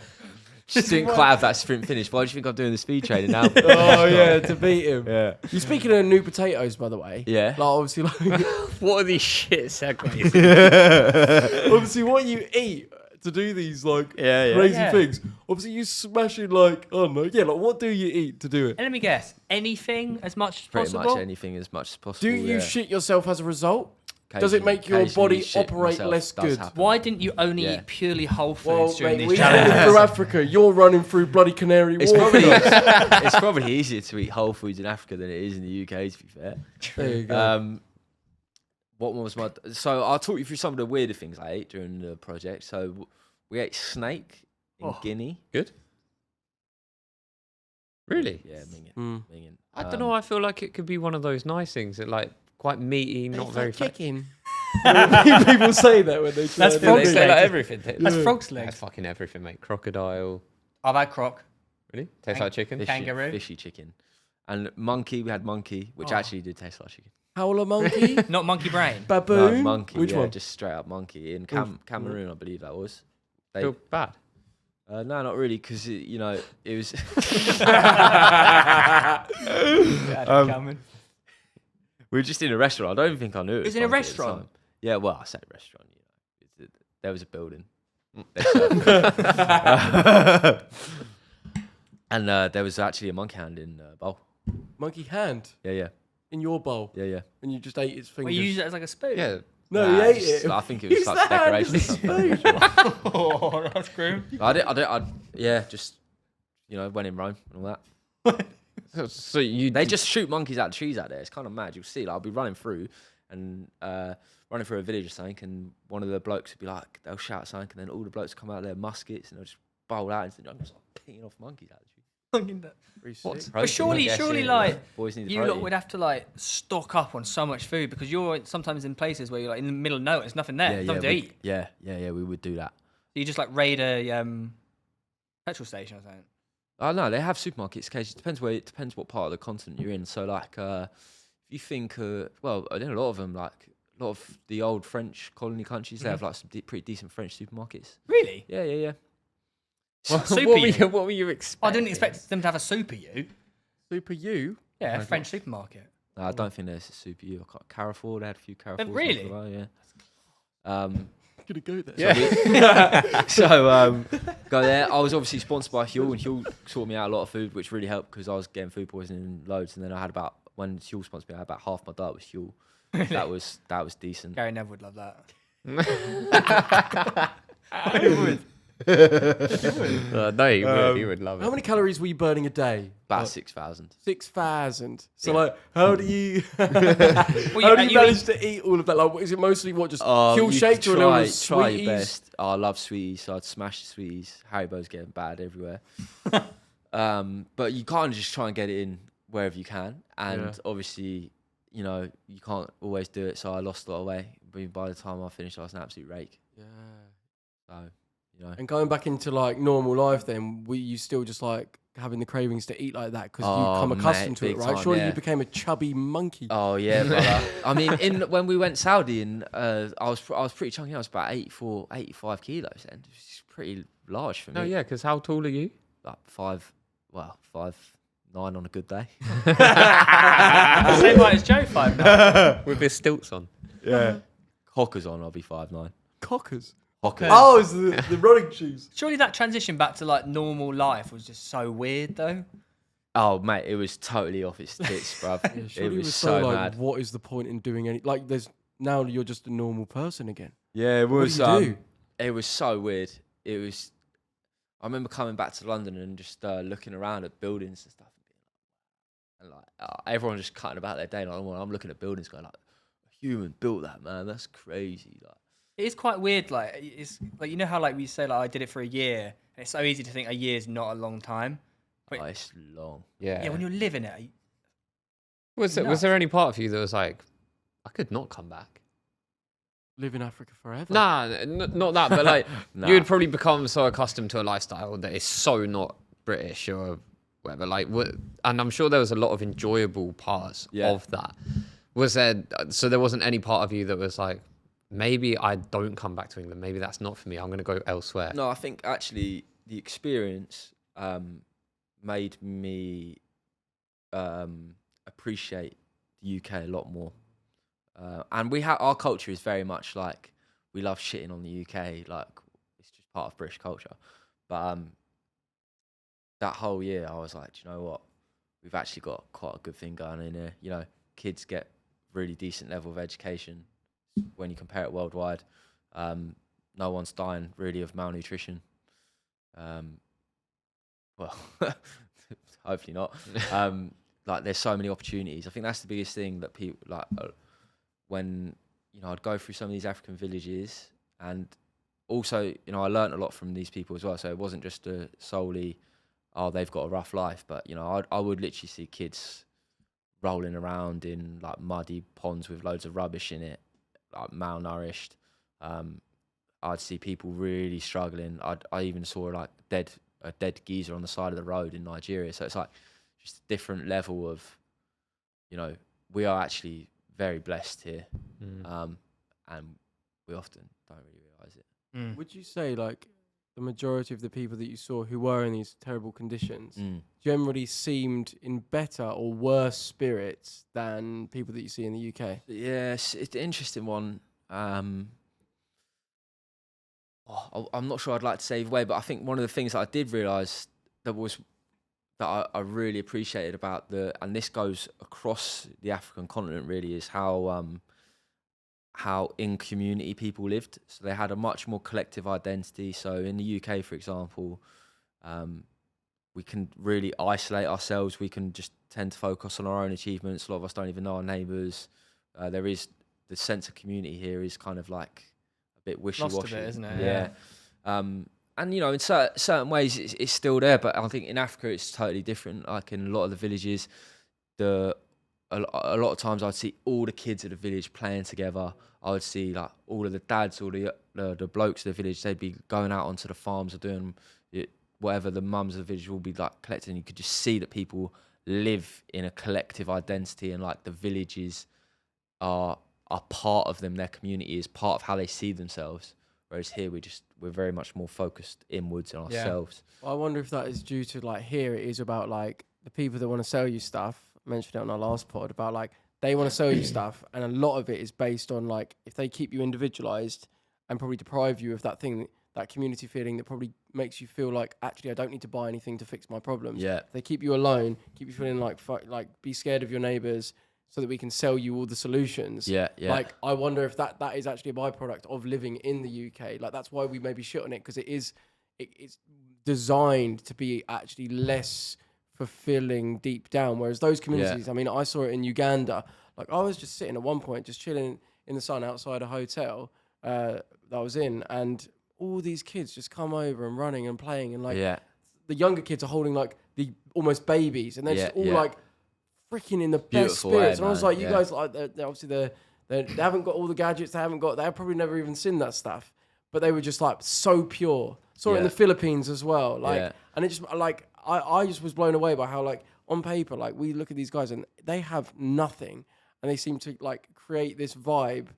just didn't quite have that sprint finish. Why do you think I'm doing the speed training now? Oh yeah, to beat him. Yeah. You're speaking of new potatoes, by the way. Yeah. Like obviously, like What are these shit segues? obviously what you eat to do these like Yeah. crazy Yeah. things. Obviously, you smashing like I don't know. Yeah, like what do you eat to do it? And let me guess, anything as much as Pretty possible? much anything as much as possible. Do you yeah. shit yourself as a result? Does it make your Occasionally body shit operate myself less does good? happen. Why didn't you only Yeah. eat purely whole foods Well, during mate, these we're running challenges? through Africa. You're running through bloody Canary It's Wharf. probably it's probably easier to eat whole foods in Africa than it is in the UK. To be fair. There you go. What was my? So I'll talk you through some of the weirder things I ate during the project. So we ate snake in Guinea. Good. Really? Yeah, minging. Mm. Minging. I don't know. I feel like it could be one of those nice things that like quite meaty, not very fat. chicken. People say that when they try That's to do frog They it. leg. say like everything. That's frog's That's legs. fucking everything, mate. Crocodile. I've had croc. Really? Tastes like chicken? Fishy, Kangaroo. fishy chicken, and monkey. We had monkey, which actually did taste like chicken. Howler monkey, Not monkey brain. baboon. No, monkey. Which yeah, one? Just straight up monkey in Cameroon, I believe that was. They, Feel bad. no, not really, because it was. We were just in a restaurant. I don't even think I knew it. It was in a monkey at the restaurant? time. Yeah, well, I said restaurant. There was a building. And there was actually a monkey hand in the bowl. Monkey hand Yeah. in your bowl, Yeah. and you just ate its Well, fingers. you use it as like a spoon. Yeah. No, Nah, he ate just- it. I think it was Use like the hand decoration or as a something. I'm not sure. Oh, that's grim. Yeah, just went in Rome and all that. So you They just shoot monkeys out of trees out there. It's kind of mad. You'll see. Like, I'll be running through a village or something, and one of the blokes would be like, they'll shout something, and then all the blokes come out with their muskets, and they'll just bowl out, and I'm just like picking off monkeys out of the tree. What? But surely, like, boys need the you lot protein. would have to like stock up on so much food because you're sometimes in places where you're like in the middle of nowhere, there's nothing there, nothing to eat. Yeah, we would do that. So you just like raid a petrol station or something. Oh no, they have supermarkets. Occasionally, it depends what part of the continent you're in. So like, if you think, well, I think a lot of them, like a lot of the old French colony countries, they have like some pretty decent French supermarkets. Really? Yeah. Super what were you expecting? I didn't expect them to have a Super U. Super you? Yeah, a French supermarket. No, I don't think there's a super U. Carrefour, they had a few Carrefours. Really? Yeah. Gonna go there. Yeah. So go there. I was obviously sponsored by Huel, and Huel sorted me out a lot of food, which really helped because I was getting food poisoning loads. And then I had when Huel sponsored me, I had about half my diet was Huel. That was decent. Gary Neville would love that. No, he would love it. How many calories were you burning a day? About 6,000. 6,000. So Yeah. like, how do you Well, how do you you manage to eat all of that? Like, is it mostly what just Huel You shakes or a little try of your sweeties? best. Oh, I love sweeties, so I'd smash the sweeties. Haribo's getting bad everywhere. But you can't just try and get it in wherever you can. And obviously, you can't always do it. So I lost a lot of weight. But by the time I finished, I was an absolute rake. Yeah. So, And going back into like normal life, then were you still just like having the cravings to eat like that because you come accustomed to it, big right? time, Surely yeah. you became a chubby monkey. Oh yeah, brother. I mean, when we went Saudi, and I was pretty chunky. I was about 85 kilos then. It's pretty large for me. No, yeah, because how tall are you? Like 5'9" on a good day. Same height as Joe, 5'9". With his stilts on. Yeah. Hockers on, I'll be 5'9". Cockers. Hockers. Oh, it's the running shoes. Surely that transition back to like normal life was just so weird, though. Oh mate, it was totally off its tits, bruv. Surely it was so like, mad. what is the point in doing any? Like, there's now you're just a normal person again. Yeah, it was. What do you do? It was so weird. It was. I remember coming back to London and just looking around at buildings and stuff, and everyone just cutting about their day. Like, I'm looking at buildings, going like, a human built that, man. That's crazy. Like, It is quite weird. Like, it's like, you know how like we say like I did it for a year, and it's so easy to think a year's not a long time. But it's long. yeah, when you're living it. Was there any part of you that was like, I could not come back? Live in Africa forever. Nah, not that, but like Nah. you would probably become so accustomed to a lifestyle that is so not British or whatever. Like, and I'm sure there was a lot of enjoyable parts of that. Was there? So there wasn't any part of you that was like, maybe I don't come back to England. Maybe that's not for me. I'm going to go elsewhere. No, I think actually the experience made me appreciate the UK a lot more. And our culture is very much like, we love shitting on the UK, like it's just part of British culture. But that whole year, I was like, do you know what? We've actually got quite a good thing going in here. You know, kids get really decent level of education when you compare it worldwide. No one's dying really of malnutrition. Well, hopefully not. Like, there's so many opportunities. I think that's the biggest thing that people like. When, you know, I'd go through some of these African villages, and also, you know, I learnt a lot from these people as well. So it wasn't just solely, oh, they've got a rough life, but, you know, I would literally see kids rolling around in like muddy ponds with loads of rubbish in it, like malnourished. I'd see people really struggling. I even saw like a dead geyser on the side of the road in Nigeria. So it's like just a different level of, you know, we are actually very blessed here, and we often don't really realise it. Would you say like the majority of the people that you saw who were in these terrible conditions generally seemed in better or worse spirits than people that you see in the UK? Yes, it's an interesting one. I'm not sure I'd like to say either way, but I think one of the things that I did realise that I really appreciated about and this goes across the African continent really, is how in community people lived. So they had a much more collective identity. So in the UK, for example, we can really isolate ourselves. We can just tend to focus on our own achievements. A lot of us don't even know our neighbours. There is the sense of community here is kind of like a bit wishy-washy. Lost a bit, isn't it? Yeah. And, you know, in certain ways, it's still there. But I think in Africa, it's totally different. Like in a lot of the villages, a lot of times I'd see all the kids of the village playing together. I would see like all of the dads, all the blokes of the village, they'd be going out onto the farms or doing whatever the mums of the village will be like collecting. You could just see that people live in a collective identity, and like the villages are part of them. Their community is part of how they see themselves. Whereas here we're very much more focused inwards on ourselves. Well, I wonder if that is due to like here it is about like the people that want to sell you stuff. I mentioned it on our last pod about like they want to sell you stuff, and a lot of it is based on like if they keep you individualized and probably deprive you of that thing, that community feeling that probably makes you feel like actually I don't need to buy anything to fix my problems. Yeah. If they keep you alone, keep you feeling like be scared of your neighbors, so that we can sell you all the solutions. Yeah. Like, I wonder if that is actually a byproduct of living in the UK. Like, that's why we maybe shit on it, because it's designed to be actually less fulfilling deep down. Whereas those communities, I mean, I saw it in Uganda. Like, I was just sitting at one point, just chilling in the sun outside a hotel that I was in, and all these kids just come over and running and playing, and like the younger kids are holding like the almost babies, and they're just all like freaking in the best spirits. And I was like, you guys, like, they're obviously they haven't got all the gadgets. They've probably never even seen that stuff, but they were just like so pure. Saw it in the Philippines as well. Like, and it just like I just was blown away by how like on paper, like we look at these guys and they have nothing, and they seem to like create this vibe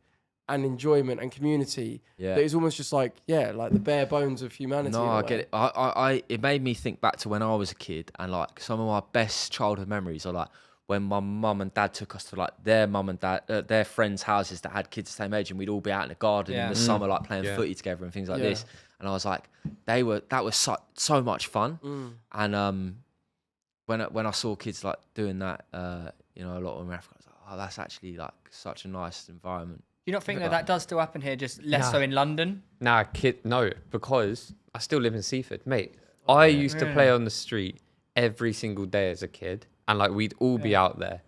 and enjoyment and community that is almost just like like the bare bones of humanity. No, I get it. It made me think back to when I was a kid, and like some of my best childhood memories are like when my mum and dad took us to like their mum and dad, their friends' houses that had kids the same age, and we'd all be out in the garden in the summer, like playing footy together and things like this. And I was like, that was so much fun. And when I saw kids like doing that, you know, a lot of Africa, I was like, oh, that's actually like such a nice environment. you not think that does still happen here, just less so in London? Nah, no, because I still live in Seaford, mate. I used to play on the street every single day as a kid, and like we'd all be out there.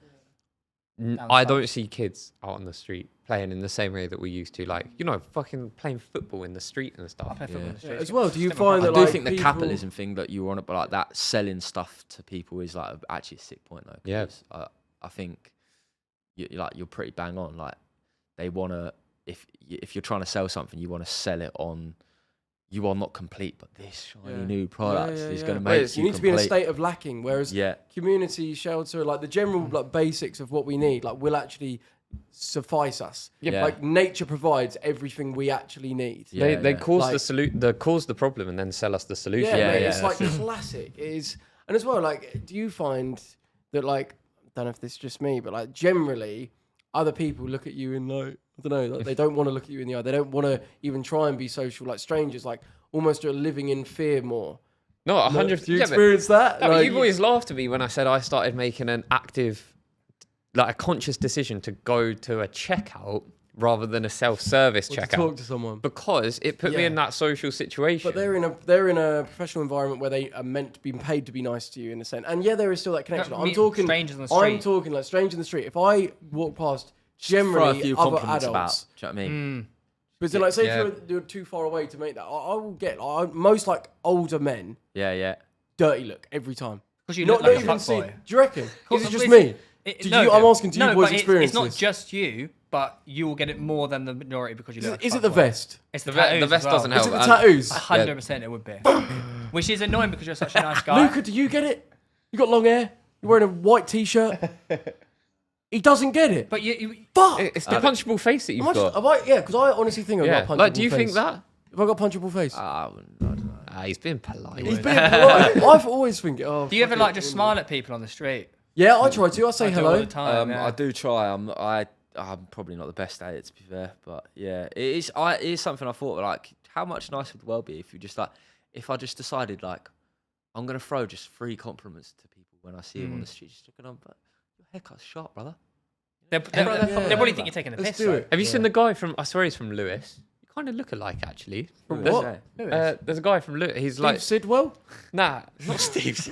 I don't see kids out on the street playing in the same way that we used to, like, you know, fucking playing football in the street and stuff. I play football in the street. As well, do you find that I do like think the people... capitalism thing that you were on about, like that selling stuff to people is like actually a sick point though. Yeah. I think you're pretty bang on. Like they want to, if you're trying to sell something, you want to sell it on, you are not complete, but this shiny new product is going to make you need to be in a state of lacking, whereas Yeah. community, shelter, like the general like basics of what we need, like will actually suffice us. Yeah. Like nature provides everything we actually need. Yeah. They cause Like- they cause the problem and then sell us the solution. Yeah, Yeah, mate, yeah, it's like that's classic. It is, and as well, like, do you find that, like, I don't know if this is just me, but like, generally, other people look at you in like, I don't know, like, they don't want to look at you in the eye. They don't want to even try and be social, like strangers, like almost you're living in fear more. No, 100. Do you experience that? No, but Like, you've always laughed at me when I said I started making an active, like a conscious decision to go to a checkout rather than a self-service to checkout, talk to someone. because it put me Yeah. in that social situation. But they're in a professional environment where they are meant to be paid to be nice to you in a sense. And yeah, there is still that connection. I'm meet talking strangers on the I'm street. talking like strangers in the street. If I walk past throw a generally few other compliments adults, about. Do you know what I mean? but then like say Yeah. if you're too far away to make that, I will get most like older men Yeah. dirty look every time. Because you Not look like a even fuckboy. see. Do you reckon? Is it just Listen, me? I'm asking, do you boys but experience it's not this? just you, but you will get it more than the majority because you look like a Is it the fuckboy. vest? It's the The ve- tattoos the vest as well. doesn't help. Is it the and- tattoos? 100% it would be. Which is annoying because you're such a nice guy. Luca, do you get it? You got long hair. You're wearing a white t-shirt. He doesn't get it. But you Fuck. It's the punchable face that you've got. Because I honestly think I've Yeah. got a punchable Like, do you face. think that? Have I got a punchable face? I don't know. He's being polite. He's being polite. I've always think. Oh, do you ever fuck like it. just smile at people on the street? Yeah, I try to. I say I do all hello. the time. yeah. I do try. I'm probably not the best at it, to be fair, but yeah, it is something I thought, like, how much nicer would the world be if you just like, if I just decided like, I'm gonna throw just free compliments to people when I see them on the street, just looking on, but your haircut's sharp, brother. They'll probably think you're taking a Let's piss. do though. it. Have you seen the guy from? I swear he's from Lewis. You kind of look alike, actually. From There's- what? There's a guy from Lewis. He's Steve like, Sidwell? nah, not Steve.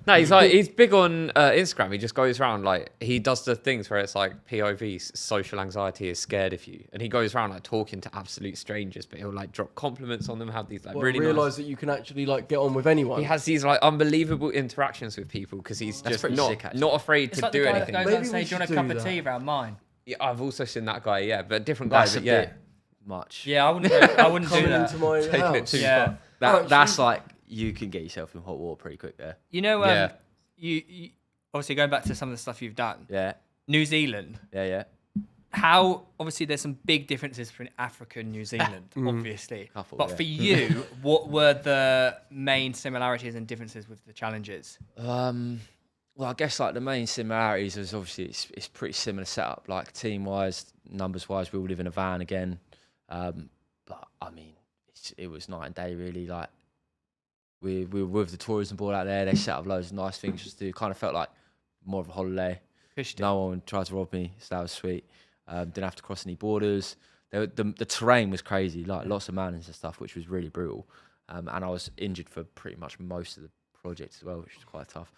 No, he's big on Instagram. He just goes around like he does the things where it's like POV, social anxiety is scared of you, and he goes around like talking to absolute strangers, but he'll like drop compliments on them, have these like What, really realise nice. that you can actually like get on with anyone. He has these like unbelievable interactions with people because he's just pretty sick, actually. not afraid It's to like do the guy anything. that goes Maybe and we say, "Do you want a should cup do of that. tea around mine?" Yeah, I've also seen that guy, yeah, but different guy. That's a But yeah, bit much. Yeah, I wouldn't. I wouldn't do coming that. into my Taking it house. too Yeah. That's like, you can get yourself in hot water pretty quick there. You know, Yeah. you obviously going back to some of the stuff you've done. Yeah. New Zealand. Yeah. How obviously there's some big differences between Africa and New Zealand, obviously. Couple, but yeah. for you, what were the main similarities and differences with the challenges? Well, I guess like the main similarities is obviously it's pretty similar setup. Like team wise, numbers wise, we all live in a van again. But I mean, it was night and day really. Like we were with the tourism board out there. They set up loads of nice things just to do. Kind of felt like more of a holiday. Pushed it. No one tried to rob me, so that was sweet. Didn't have to cross any borders. The terrain was crazy, like lots of mountains and stuff, which was really brutal. And I was injured for pretty much most of the project as well, which was quite tough.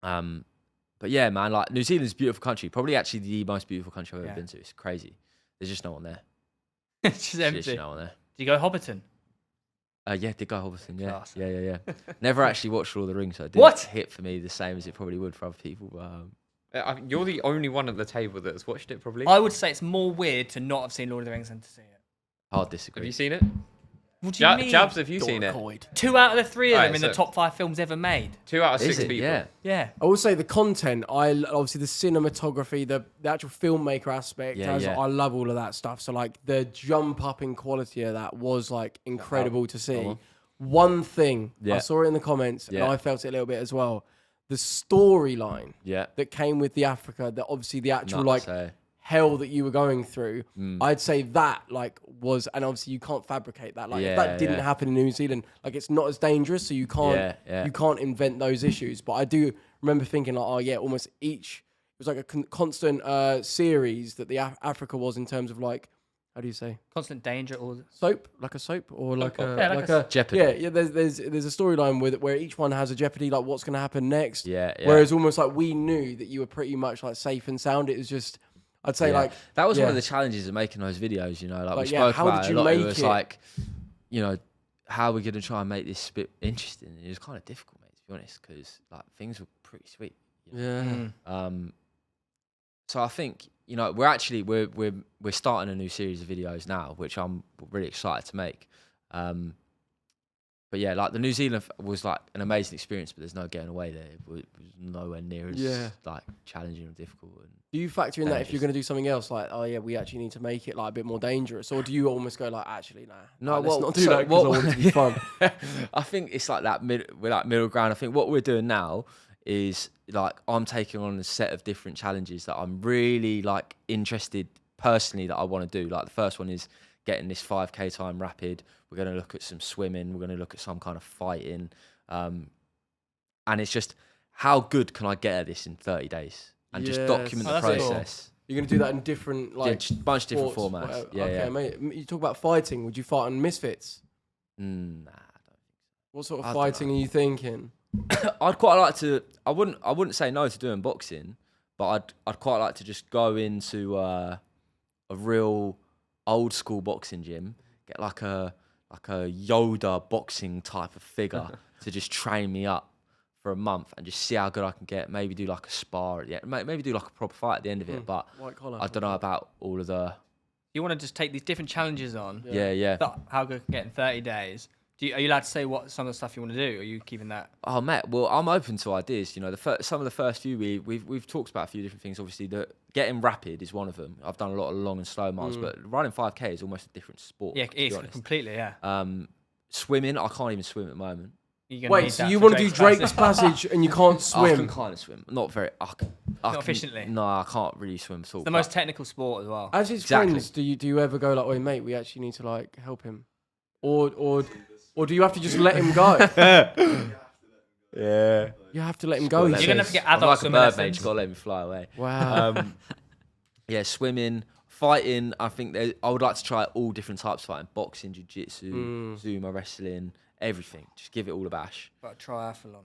But yeah, man, like New Zealand's a beautiful country. Probably actually the most beautiful country I've ever been to. It's crazy. There's just no one there. It's just There's empty. just no one there. Do you go Hobbiton? Yeah, did go Hobbiton, yeah. Class. Yeah. Never actually watched Lord of the Rings, so it didn't What? hit for me the same as it probably would for other people. But, you're the only one at the table that has watched it, probably. I would say it's more weird to not have seen Lord of the Rings than to see it. hard disagree. Have you seen it? What do you mean? Jabs, have you seen it? Dorkoid. 2 out of the 3 of them Alright, in the so- top 5 films ever made. 2 out of 6 Is it? people. Yeah. Yeah. I will say the content, obviously the cinematography, the actual filmmaker aspect, Yeah. I love all of that stuff. So like the jump up in quality of that was like incredible to see. on. One thing, Yeah. I saw it in the comments Yeah. and I felt it a little bit as well. The storyline Yeah. that came with the Africa, that obviously the actual Nuts, like eh? hell that you were going through, I'd say that like was, and obviously you can't fabricate that. Like if that didn't happen in New Zealand, like it's not as dangerous, so you can't Yeah. you can't invent those issues. But I do remember thinking like, oh yeah, almost each. It was like a constant series that the Africa was in terms of like, how do you say? Constant danger. Or Soap, like a soap, or like a yeah, like a Jeopardy. Yeah. There's a storyline with it where each one has a jeopardy, like what's going to happen next. Yeah. Whereas almost like we knew that you were pretty much like safe and sound. It was just, I'd say like that was one of the challenges of making those videos. You know, like we spoke how about did it you a lot. It make was it? like, you know, how are we going to try and make this bit interesting? And it was kind of difficult, mate, to be honest, because like things were pretty sweet. You know? Yeah. So I think, you know, we're starting a new series of videos now, which I'm really excited to make. But yeah, like the New Zealand was like an amazing experience, but there's no getting away there. It was nowhere near as like challenging or difficult. And Do you factor in that if you're going to do something else, like, oh yeah, we actually need to make it like a bit more dangerous, or do you almost go like, actually, nah, no, let's not do that because I want it to be fun. I think it's like that we're like middle ground. I think what we're doing now is like I'm taking on a set of different challenges that I'm really like interested personally that I want to do. Like the first one is getting this 5K time rapid. We're going to look at some swimming. We're going to look at some kind of fighting. And it's just how good can I get at this in 30 days and just document the process. Cool. You're going to do that in different like bunch of different sports, formats. whatever. Yeah, okay, mate. You talk about fighting. Would you fight on Misfits? Nah, I don't think so. What sort of fighting are you thinking? I'd quite like to. I wouldn't say no to doing boxing, but I'd quite like to just go into a real old school boxing gym, get like a Yoda boxing type of figure to just train me up for a month and just see how good I can get. Maybe do like a spar at the end. Maybe do like a proper fight at the end of it. But White collar. I don't know about all of the. you want to just take these different challenges on. Yeah. How good can get in 30 days. Are you allowed to say what some of the stuff you want to do? Or are you keeping that? Oh, Matt. Well, I'm open to ideas. You know, some of the first few we've talked about a few different things. Obviously, getting rapid is one of them. I've done a lot of long and slow miles, but running 5K is almost a different sport. Yeah, it's completely. Yeah. Swimming, I can't even swim at the moment. Wait, so you want to do Drake's Passage and you can't swim? I can kind of swim. Not very. Not efficiently. No, I can't really swim at all. It's the most technical sport as well. As his friends, do you ever go like, "Wait, mate, we actually need to like help him," or do you have to just let him go? Yeah. You have to let him go. You're gonna have to get I'm adult like a swimming bird, lessons. mate. You gotta let me fly away. Wow. Yeah, swimming, fighting. I think I would like to try all different types of fighting: boxing, jiu-jitsu, sumo wrestling, everything. Just give it all a bash. But triathlon.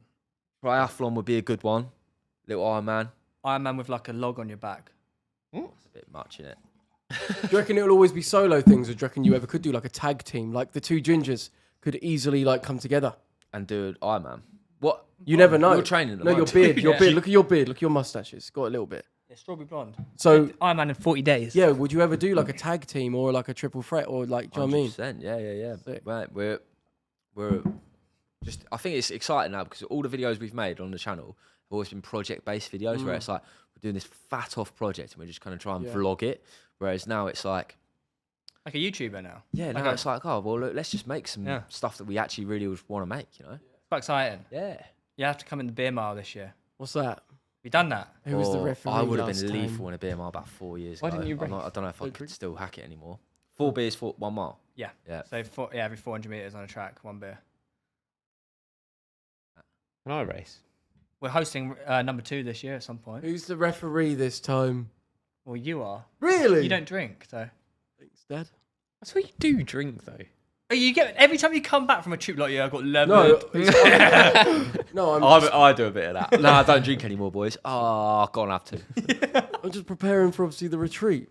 Triathlon would be a good one. Little Ironman. Ironman with like a log on your back. That's a bit much, innit? Do you reckon it'll always be solo things, or do you reckon you ever could do like a tag team, like the two gingers could easily like come together? And do an Ironman. What? You never know. You're training. No, your beard. Look at your beard. Look at your mustaches. Got a little bit. Yeah, strawberry blonde. So Ironman in 40 days. yeah, would you ever do like a tag team or like a triple threat or like? Do you know what I mean? Yeah. Sick. Right, we're just. I think it's exciting now because all the videos we've made on the channel have always been project-based videos where it's like we're doing this fat off project and we're just kind of trying to vlog it. Whereas now it's like a YouTuber now. Yeah, now it's like, oh well, look, let's just make some stuff that we actually really want to make. You know. It's quite exciting. Yeah. You have to come in the beer mile this year. What's that? Have you done that? Who was the referee? I would have last been time? lethal in a beer mile about 4 years ago. Why didn't you I don't know if I could still hack it anymore. 4 beers for 1 mile. Yeah. Yeah. So every 400 meters on a track, 1 beer. Can I race? We're hosting number 2 this year at some point. Who's the referee this time? Well, you are. Really? You don't drink, so. Thanks, Dad. That's what you do drink though. Oh, you get every time you come back from a trip like, yeah, I've got lemon. No, I do a bit of that. No, I don't drink anymore, boys. Oh, go on, have to. I'm just preparing for obviously the retreat.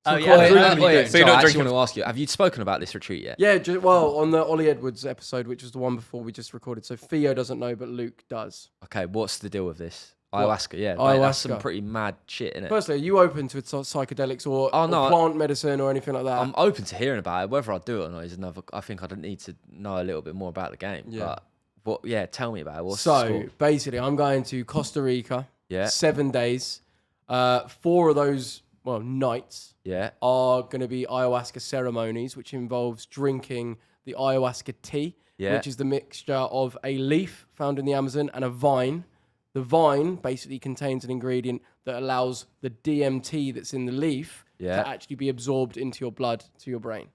Oh, So yeah. quite yeah. frequently So you're not I actually drinking- want to ask you, have you spoken about this retreat yet? Yeah, well, on the Ollie Edwards episode, which was the one before we just recorded. So Theo doesn't know, but Luke does. Okay, what's the deal with this? What? Ayahuasca, yeah. Like, that's some Ayahuasca. pretty mad shit, innit? Firstly, are you open to psychedelics or plant medicine or anything like that? I'm open to hearing about it. Whether I do it or not is another. I think I'd need to know a little bit more about the game. Yeah. But tell me about it. What's the So score? basically, I'm going to Costa Rica. Yeah. 7 days. 4 of those nights Yeah. are going to be ayahuasca ceremonies, which involves drinking the ayahuasca tea, which is the mixture of a leaf found in the Amazon and a vine. The vine basically contains an ingredient that allows the DMT that's in the leaf to actually be absorbed into your blood, to your brain.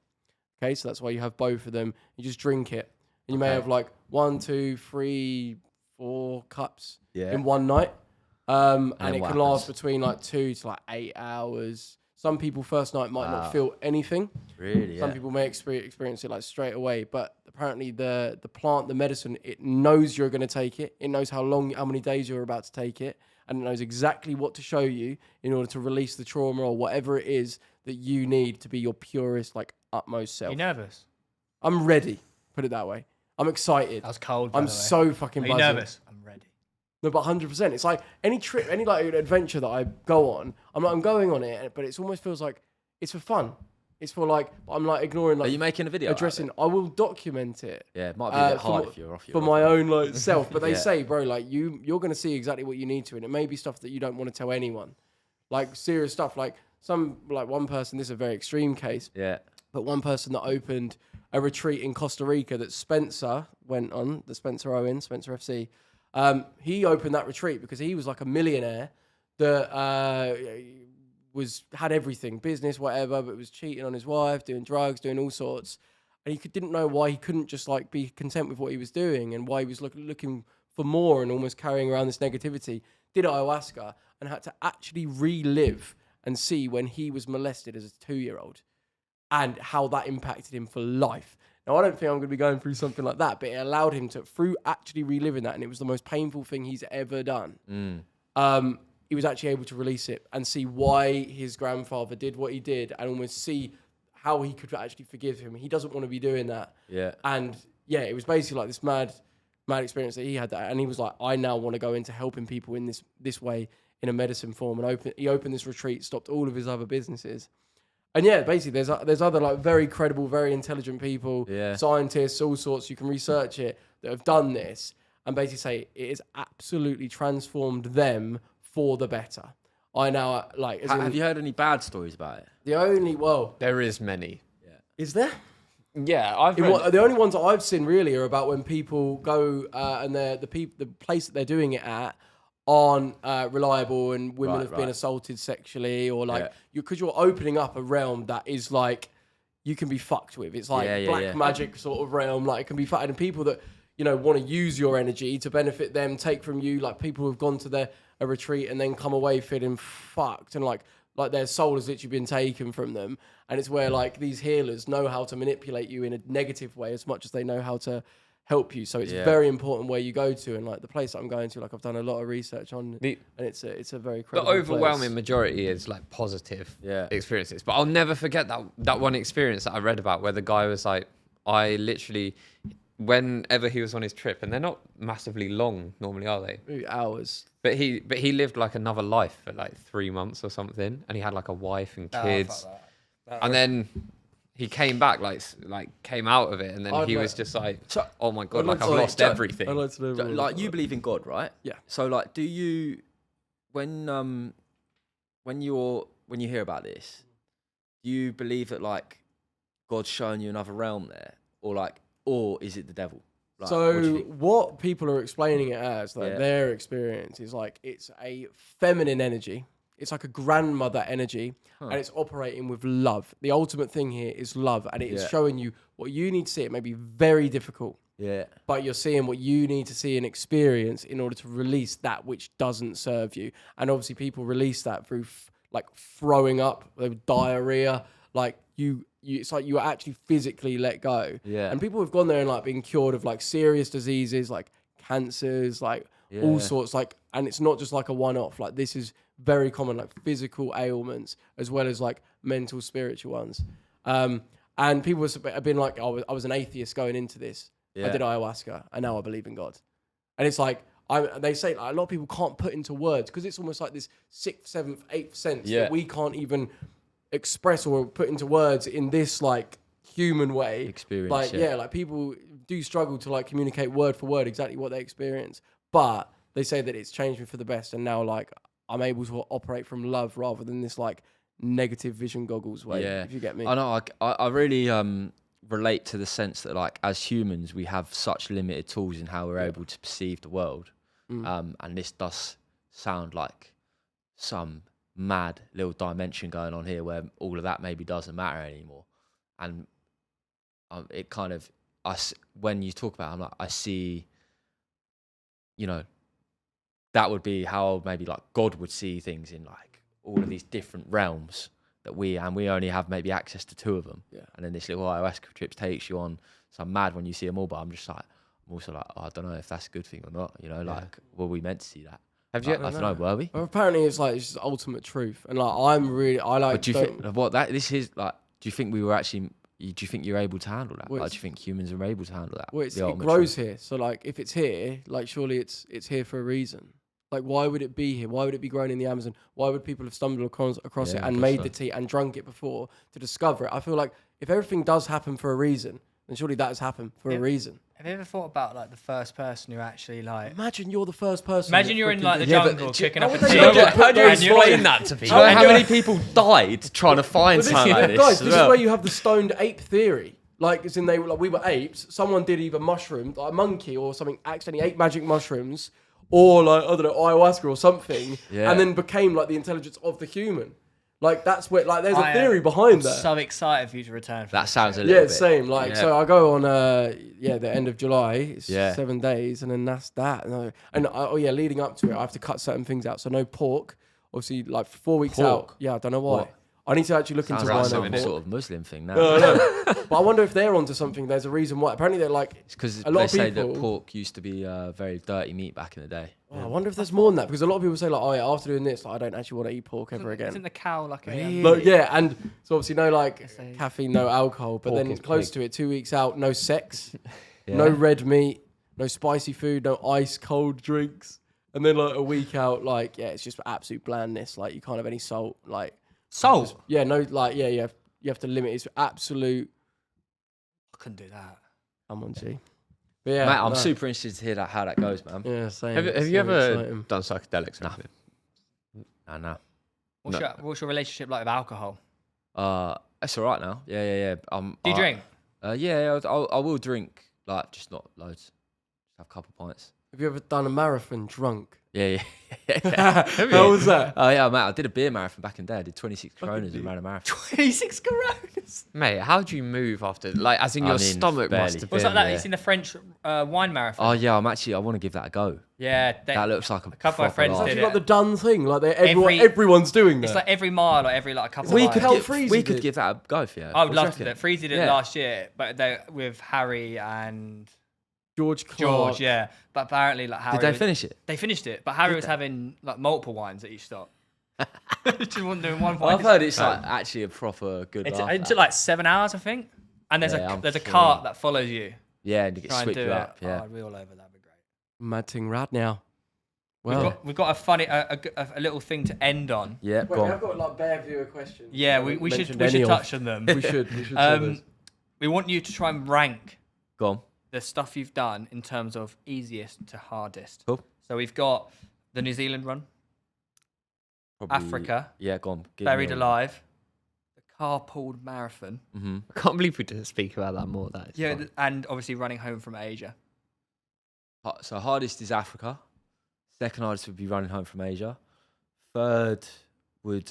Okay, so that's why you have both of them. You just drink it. And you may have like 1, 2, 3, 4 cups in one night. And then it what can last happens? between like 2 to like 8 hours. Some people first night might not feel anything. Really? Some Yeah. people may experience it like straight away, but apparently the plant, the medicine, it knows you're going to take it. It knows how many days you're about to take it, and it knows exactly what to show you in order to release the trauma or whatever it is that you need to be your purest, like utmost self. You nervous? I'm ready. Put it that way. I'm excited. That was cold. By I'm the way. so fucking Are you buzzing. nervous? I'm ready. No, but 100%. It's like any trip, any like adventure that I go on, I'm going on it, but it almost feels like it's for fun. It's for like, I'm like ignoring like. Are you making a video? Addressing, I will document it. Yeah, it might be a bit hard if you're off your for my own like self. But they Yeah. say, bro, like you're gonna see exactly what you need to, and it may be stuff that you don't want to tell anyone, like serious stuff. Like one person. This is a very extreme case. Yeah. But one person that opened a retreat in Costa Rica that Spencer went on, the Spencer Owen, Spencer FC. He opened that retreat because he was like a millionaire that had everything, business, whatever, but was cheating on his wife, doing drugs, doing all sorts. And he didn't know why he couldn't just like be content with what he was doing and why he was looking for more and almost carrying around this negativity. Did ayahuasca and had to actually relive and see when he was molested as a 2-year-old and how that impacted him for life. Now, I don't think I'm going to be going through something like that, but it allowed him to, through actually reliving that, and it was the most painful thing he's ever done. He was actually able to release it and see why his grandfather did what he did and almost see how he could actually forgive him. He doesn't want to be doing that. Yeah. And yeah, it was basically like this mad experience that he had that. And he was like, I now want to go into helping people in this way in a medicine form. And he opened this retreat, stopped all of his other businesses. And yeah, basically there's other like very credible, very intelligent people, scientists, all sorts, you can research it, that have done this and basically say it has absolutely transformed them for the better. I now like. Have you heard any bad stories about it? There is many. Is there? Yeah, I've read. The only ones that I've seen really are about when people go and the place that they're doing it at aren't reliable and women have been assaulted sexually or like because you're opening up a realm that is like you can be fucked with. It's like black magic sort of realm. Like it can be fucked, and people that want to use your energy to benefit them, take from you. Like people who've gone to a retreat and then come away feeling fucked and like their soul has literally been taken from them. And it's where like these healers know how to manipulate you in a negative way as much as they know how to help you. So it's very important where you go to, and like the place that I'm going to, like I've done a lot of research on, and it's a very credible the overwhelming place. majority is like positive experiences. But I'll never forget that one experience that I read about where the guy was like, I literally, whenever he was on his trip, and they're not massively long normally, are they? Maybe hours. But he lived like another life for like 3 months or something, and he had like a wife and kids, and then he came back came out of it, and then he was just like, oh my god, like I've lost everything. I'd like to know Like you believe in God, right? Yeah. So like, do you when you hear about this, do you believe that like God's showing you another realm there, or is it the devil? Like, so what people are explaining it as, like their experience is like it's a feminine energy. It's like a grandmother energy, and it's operating with love. The ultimate thing here is love, and it is showing you what you need to see. It may be very difficult, but you're seeing what you need to see and experience in order to release that which doesn't serve you. And obviously, people release that through like throwing up, diarrhea, like it's like you actually physically let go. Yeah. And people have gone there and like been cured of like serious diseases, like cancers, like all sorts, like, and it's not just like a one-off. Like this is very common, like physical ailments as well as like mental, spiritual ones. And people have been like, I was an atheist going into this. I did ayahuasca, and now I believe in God. And it's like, they say like, a lot of people can't put into words because it's almost like this 6th, 7th, 8th sense that we can't even express or put into words in this like human way experience. Like like people do struggle to like communicate word for word exactly what they experience, but they say that it's changed me for the best, and now like I'm able to operate from love rather than this like negative vision goggles way. If you get me. I know. I really relate to the sense that like as humans we have such limited tools in how we're able to perceive the world, and this does sound like some mad little dimension going on here where all of that maybe doesn't matter anymore. And it kind of, when you talk about it, I'm like, I see, that would be how maybe like God would see things in like all of these different realms that we only have maybe access to 2 of them. Yeah. And then this little ayahuasca trip takes you on. So I'm mad when you see them all, but I'm also like, oh, I don't know if that's a good thing or not. You know, like, were we meant to see that? Have you? I don't know, were we? Well, apparently it's just the ultimate truth, and like I like. But do you think what that this is like? Do you think we were actually? Do you think you're able to handle that? Well, Like, do you think humans are able to handle that? Well, it grows here, so like if it's here, like surely it's here for a reason. Like, why would it be here? Why would it be grown in the Amazon? Why would people have stumbled across it and made the tea and drunk it before to discover it? I feel like if everything does happen for a reason, then surely that has happened for a reason. Have you ever thought about like the first person who actually like? Imagine you're the first person. Imagine you're in like the jungle kicking up a how tea. would they How do you and you're explain like- that to Do you people? know how many people died trying to find something like this? Guys, as this well? is where you have the stoned ape theory. Like, as in we were apes. Someone did either mushroom, like a monkey or something, accidentally ate magic mushrooms, or like I don't know, ayahuasca or something, and then became like the intelligence of the human. Like that's where like there's a theory behind that. So excited for you to return. That sounds a little bit. Same. Like so, I go on the end of July. It's 7 days, and then that's that. Leading up to it, I have to cut certain things out. So no pork. Obviously, like 4 weeks out. Yeah, I don't know why. What? I need to actually look Sounds into like why some no sort pork. of Muslim thing now. No. But I wonder if they're onto something. There's a reason why. Apparently, they're like It's because a lot they of say people. that pork used to be very dirty meat back in the day. Oh, I wonder if there's more than that because a lot of people say like, oh yeah, after doing this, like, I don't actually want to eat pork ever Isn't again. the cow like a? And so obviously no like say- caffeine, no alcohol, but Pork then is close pig. to it, 2 weeks out, no sex, Yeah. no red meat, no spicy food, no ice cold drinks, and then like a week out, like it's just absolute blandness. Like you can't have any salt, like Salt. you have to limit. It's absolute. I couldn't do that. Come on, G. But yeah, Mate, I'm super interested to hear how that goes, man. Yeah, same. Have It's you so ever exciting. done psychedelics? Or anything? No. What's your relationship like with alcohol? It's all right now. Yeah. Do you drink? Yeah, I will drink, like just not loads. Just have a couple pints. Have you ever done a marathon drunk? Yeah. How was that? Oh yeah, mate. I did a beer marathon back in the day. I did 26 Coronas and ran a marathon. 26 Coronas. Mate, how do you move after? Like, as in I your mean, stomach barely. must have What's been. like that? You seen the French wine marathon? Oh yeah, I want to give that a go. Yeah, That looks like a couple of proper friends laugh. did It's like the it. done thing. Like Every- everyone's doing that. It's like every mile or every like a couple We of could miles. Freezy we could did. give that a go for you. I would What love do to you do it. reckon? Freezy did it Yeah. last year, but they with Harry and George Clark. George, yeah. But apparently, like Harry, Did they finish it? They finished it, but Harry was they? having like multiple wines at each stop. Just wasn't doing one Well, wine. I've heard it's like actually a proper good laugh. It took like 7 hours, I think. And there's Yeah, a I'm there's a sure. cart that follows you. Yeah, and you get Try and sweep do you it. up. Yeah. Oh, I'd be all over that. Would be great. Mad thing right now. We've Well, got a funny a little thing to end on. Yeah, wait, go on. I've got like bare viewer questions. Yeah, I we haven't should mentioned we any should of. touch on them. We should. say those. We want you to try and rank Go on. the stuff you've done in terms of easiest to hardest. Cool. So we've got the New Zealand run, Probably, Africa, Yeah, go on. Buried Alive, the carpooled marathon, Mm-hmm. I can't believe we didn't speak about that more. That is fun. and obviously running home from Asia. So hardest is Africa. Second hardest would be running home from Asia. Third would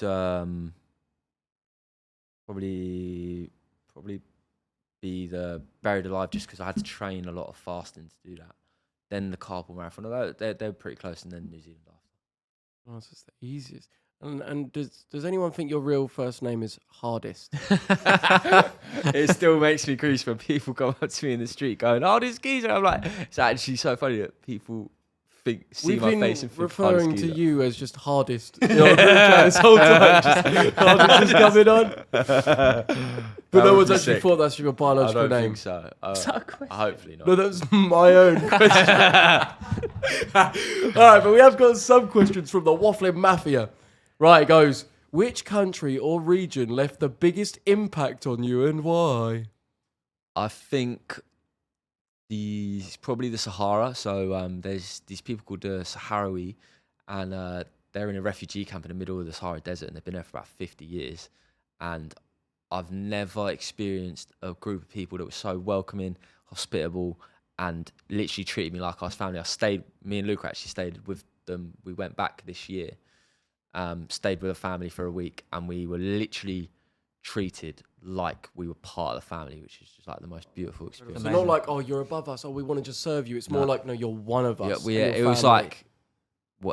probably be the Buried Alive, just because I had to train a lot of fasting to do that. Then the carpool marathon. Although they're pretty close, and then New Zealand after. Oh, it's just the easiest. And does anyone think your real first name is Hardest? It still makes me crease when people come up to me in the street going, "Oh, this Geyser." I'm like, it's actually so funny that people see We've my been face and think referring "Hardest to Geyser." you as just Hardest. You know, this whole time, just Hardest is coming on. But no would one's be actually sick. thought that's your I biological don't name. think so. Hopefully not. No, that was my own question. All right, but we have got some questions from the Wafflin Mafia. Right, it goes, which country or region left the biggest impact on you and why? I think probably the Sahara. So there's these people called the Sahrawi, and they're in a refugee camp in the middle of the Sahara Desert, and they've been there for about 50 years. And I've never experienced a group of people that were so welcoming, hospitable, and literally treated me like I was family. Me and Luca actually stayed with them. We went back this year, stayed with a family for a week, and we were literally treated like we were part of the family, which is just like the most beautiful experience. So not like, oh, you're above us, oh, we want to just serve you. It's more No. like, no, you're one of us. Yeah, and your it was family. like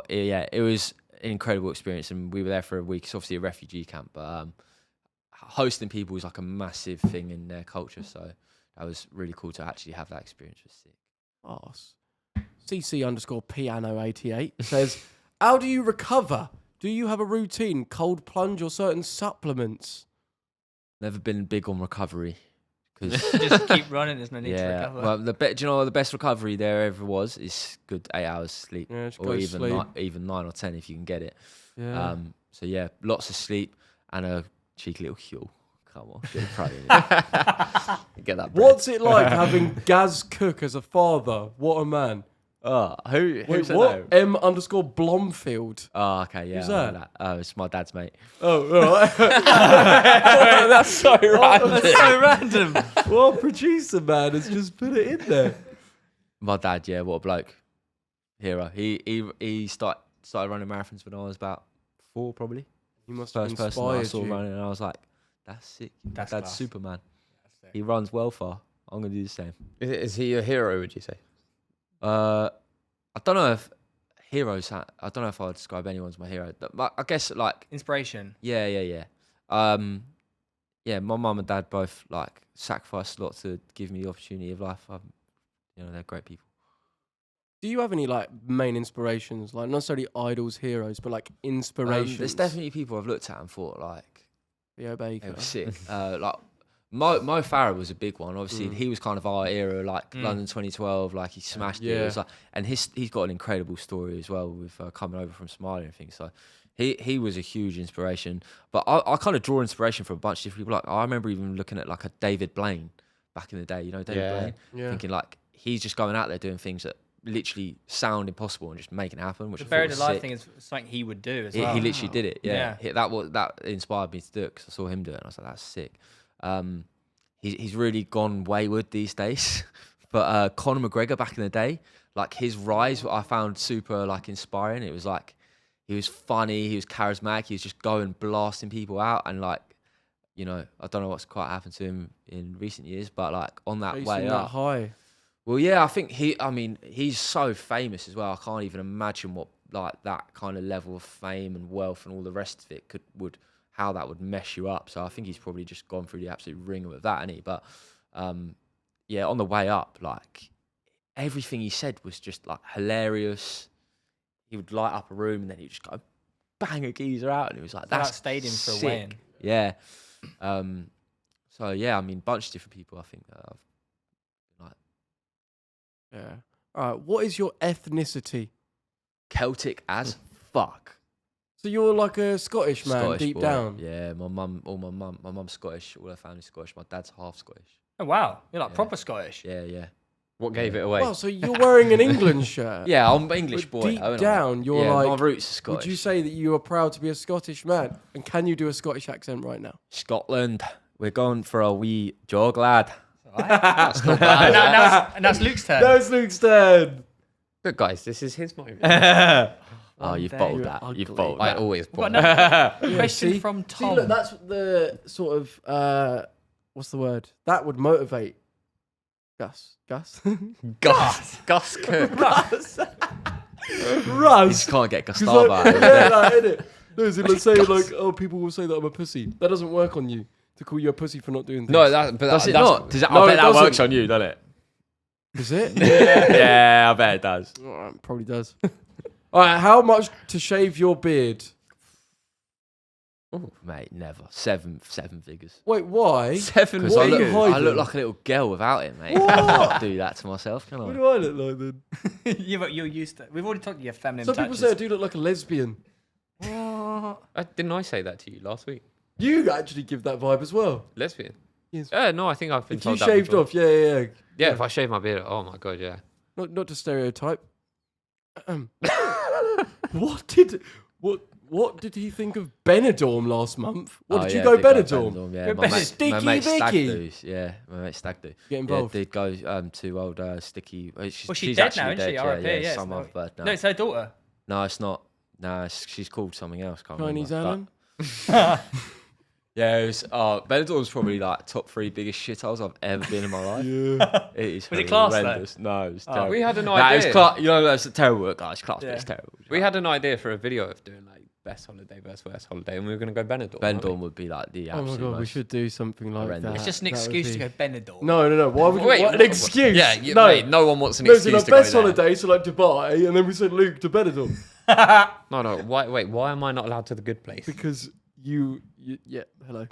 it was an incredible experience, and we were there for a week. It's obviously a refugee camp, but hosting people is like a massive thing in their culture. So that was really cool to actually have that experience. It was sick. Arse. CC_piano88 says, how do you recover? Do you have a routine, cold plunge or certain supplements? Never been big on recovery. Just keep running. There's no need to recover. Well, do you know what the best recovery there ever was? Is good 8 hours sleep, Yeah, just or go to even sleep. even 9 or 10 if you can get it. Yeah. So yeah, lots of sleep and a cheeky little Huel. Come on, get protein. Get that. Bread. What's it like having Gaz Cook as a father? What a man. Oh, who Wait, said what? that? M_Blomfield. Oh, okay, yeah. Who's I know that? Oh, it's my dad's mate. Oh, right. That's so random. That's so random. Well, producer man has just put it in there. My dad, yeah, what a bloke. Hero. He started running marathons when I was about 4, probably. He must have First person I inspired saw you. running, and I was like, that's sick. That's Dad's class. Superman. He runs well far. I'm gonna do the same. Is he your hero, would you say? I don't know if heroes. I don't know if I would describe anyone as my hero. But I guess like Inspiration. yeah. Yeah, my mum and dad both like sacrificed a lot to give me the opportunity of life. They're great people. Do you have any like main inspirations, like not necessarily idols, heroes, but like inspirations? There's definitely people I've looked at and thought like Theo Baker. they were sick. Like Mo Farah was a big one. Obviously, Mm. he was kind of our era, like London 2012. Like he smashed it. It was like, and he's got an incredible story as well with coming over from Somalia and things. So he was a huge inspiration. But I kind of draw inspiration from a bunch of different people. Like I remember even looking at like a David Blaine back in the day. You know David Blaine, Yeah. thinking like he's just going out there doing things that literally sound impossible and just making it happen. Which The I thought buried was alive sick. thing is something he would do as He well. literally did it. Yeah, Yeah. that inspired me to do it because I saw him do it and I was like, that's sick. He's really gone wayward these days. But Conor McGregor back in the day, like his rise, I found super like inspiring. It was like he was funny, he was charismatic, he was just going blasting people out and like, I don't know what's quite happened to him in recent years, but like on that Chasing way that up. high. Well, yeah, I think he's so famous as well. I can't even imagine what like that kind of level of fame and wealth and all the rest of it how that would mess you up. So I think he's probably just gone through the absolute ringer of that, hasn't he? But yeah, on the way up, like everything he said was just like hilarious. He would light up a room and then he'd just go bang a geezer out, and it was like That that's stadium for a sick. weigh-in. Yeah. So yeah, bunch of different people. I think that I've like Yeah. All right. What is your ethnicity? Celtic as fuck. So you're like a Scottish man Scottish deep boy. down. Yeah, my mum's Scottish, all her family's Scottish. My dad's half Scottish. Oh wow, you're like Yeah. proper Scottish. Yeah. What gave it away? Well, so you're wearing an England shirt. Yeah, I'm English But boy. deep aren't I? down, you're yeah, like. my roots are Scottish. Would you say that you are proud to be a Scottish man? And can you do a Scottish accent right now? Scotland, we're going for a wee jog, lad. That's not bad. Now it's Luke's turn. That's Luke's turn. But guys, this is his moment. Oh, you've day bottled you're that. You've ugly. bottled I that. always We've got bottle. another question see? from See, Tom. look, that's the sort of what's the word? That would motivate Gus. Gus Cook. You Russ. just can't get 'Cause Gustavo like, out of yeah, it. like, innit? No, so let's say like, oh, people will say that I'm a pussy. That doesn't work on you to call you a pussy for not doing things. No, Does it that's not? Does it, No, I bet it that doesn't. works on you, doesn't it? Is it? Yeah, I bet it does. Oh, it probably does. All right, how much to shave your beard? Ooh, mate, never. Seven figures. Wait, why? 7 Because What I are you look hiding? like a little girl without it, mate. What? I can't do that to myself, can What I? do I look like then? You're used to. We've already talked to your feminine Some people touches. say I do look like a lesbian. Didn't I say that to you last week? You actually give that vibe as well. Lesbian? Yes. No, I think I've been If you told that shaved before. off, yeah. Yeah, if I shave my beard, oh my god, yeah. Not to stereotype. What did he think of Benidorm last month? What Oh, did you yeah, go did go Benidorm? Yeah, You're my Benidorm. mate, Sticky my mate Stag Vicky. do's. Yeah, my mate Stag do. Get Yeah, involved. did go to old Sticky. Well, she's she's dead actually now, isn't she? dead. R.I.P., Yeah, yes. some other bird now. No, it's her daughter. No, it's not. No, she's called something else. Can't Chinese remember. Alan. Yeah, it was, Benidorm's probably like top 3 biggest shitholes I've ever been in my life. It is Was it class, though? horrendous. No, it was terrible. We had an Nah, idea. it was class. You know, that's a terrible word, guys. Class, but Yeah. it's terrible. We had an idea for a video of doing like best holiday versus worst holiday, and we were going to go Benidorm. weren't we? Benidorm would be like the Oh my absolute god, we most- should do something like horrendous. that. It's just an That would excuse to be- go Benidorm. No. Why would you? Wait, What an what- excuse? Yeah, no. mate, no one wants an No, so excuse like to go best there. holiday, so like Dubai, and then we said Luke to Benidorm No. Why am I not allowed to the good place? because you yeah. Hello.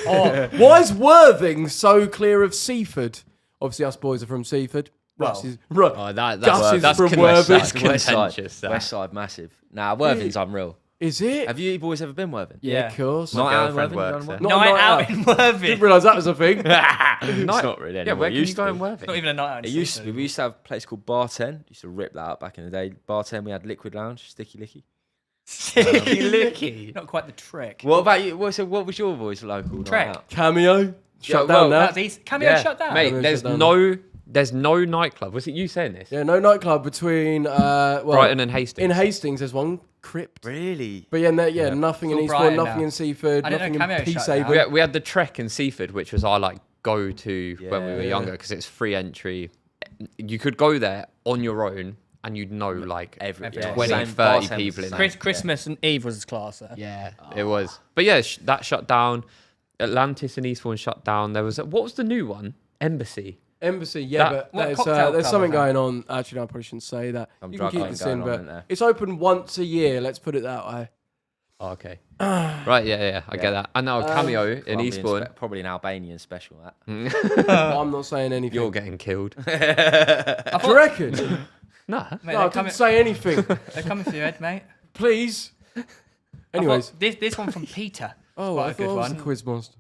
Oh, Why is Worthing so clear of Seaford? Obviously, us boys are from Seaford. Well. Russ is right. Oh, that's Gus is that's from con- Worthing. that's West side. Contentious, that. West side, massive. Nah, Worthing's unreal. Is it? Have you boys ever been Worthing? Yeah, Yeah. of course. Not out in girlfriend Worthing? works You there. done Not a night out out. in Didn't Worthing. realise that was a thing. It's not really Yeah, anymore. where It can you used go to in be. Worthing? Not even a night out. It used to be. We used to have a place called Bar 10. Used to rip that up back in the day. Bar 10, we had Liquid Lounge, Sticky Licky. Licky. Not quite the trick. What about you? What was your voice local night Trek. out? Cameo shut well, down now. That's easy. Cameo shut down. Mate, Cameo there's shut down. no nightclub. Was it you saying this? Yeah, no nightclub between Brighton and Hastings. In Hastings, there's one Crypt. Really? But yeah, nothing in It's all Eastbourne, Brighton nothing now. in Seaford, I didn't nothing know in Cameo shut Peacehaven. down. We had the Trek in Seaford, which was our like go to when we were Yeah. younger because it's free entry. You could go there on your own and you'd know like Every 20, Same 30 bartenders, people in same. there. Christmas and Eve was class. Yeah, it was. But yeah, that shut down. Atlantis and Eastbourne shut down. There was what was the new one? Embassy. Embassy, yeah, That- What but cocktail there's club something was that? going on. Actually, no, I probably shouldn't say that. Some You can drug keep thing this going in, on, but isn't there? it's open once a year. Let's put it that way. Oh, okay. Right, yeah, I get that. I know Cameo in Colombian Eastbourne. probably an Albanian special. That. I'm not saying anything. You're getting killed. Do you reckon? Nah. Mate, No, I didn't say anything. they're coming for your head, mate. Please. Anyways. This one from Peter. Oh, quite I a thought good I was one. the quiz master.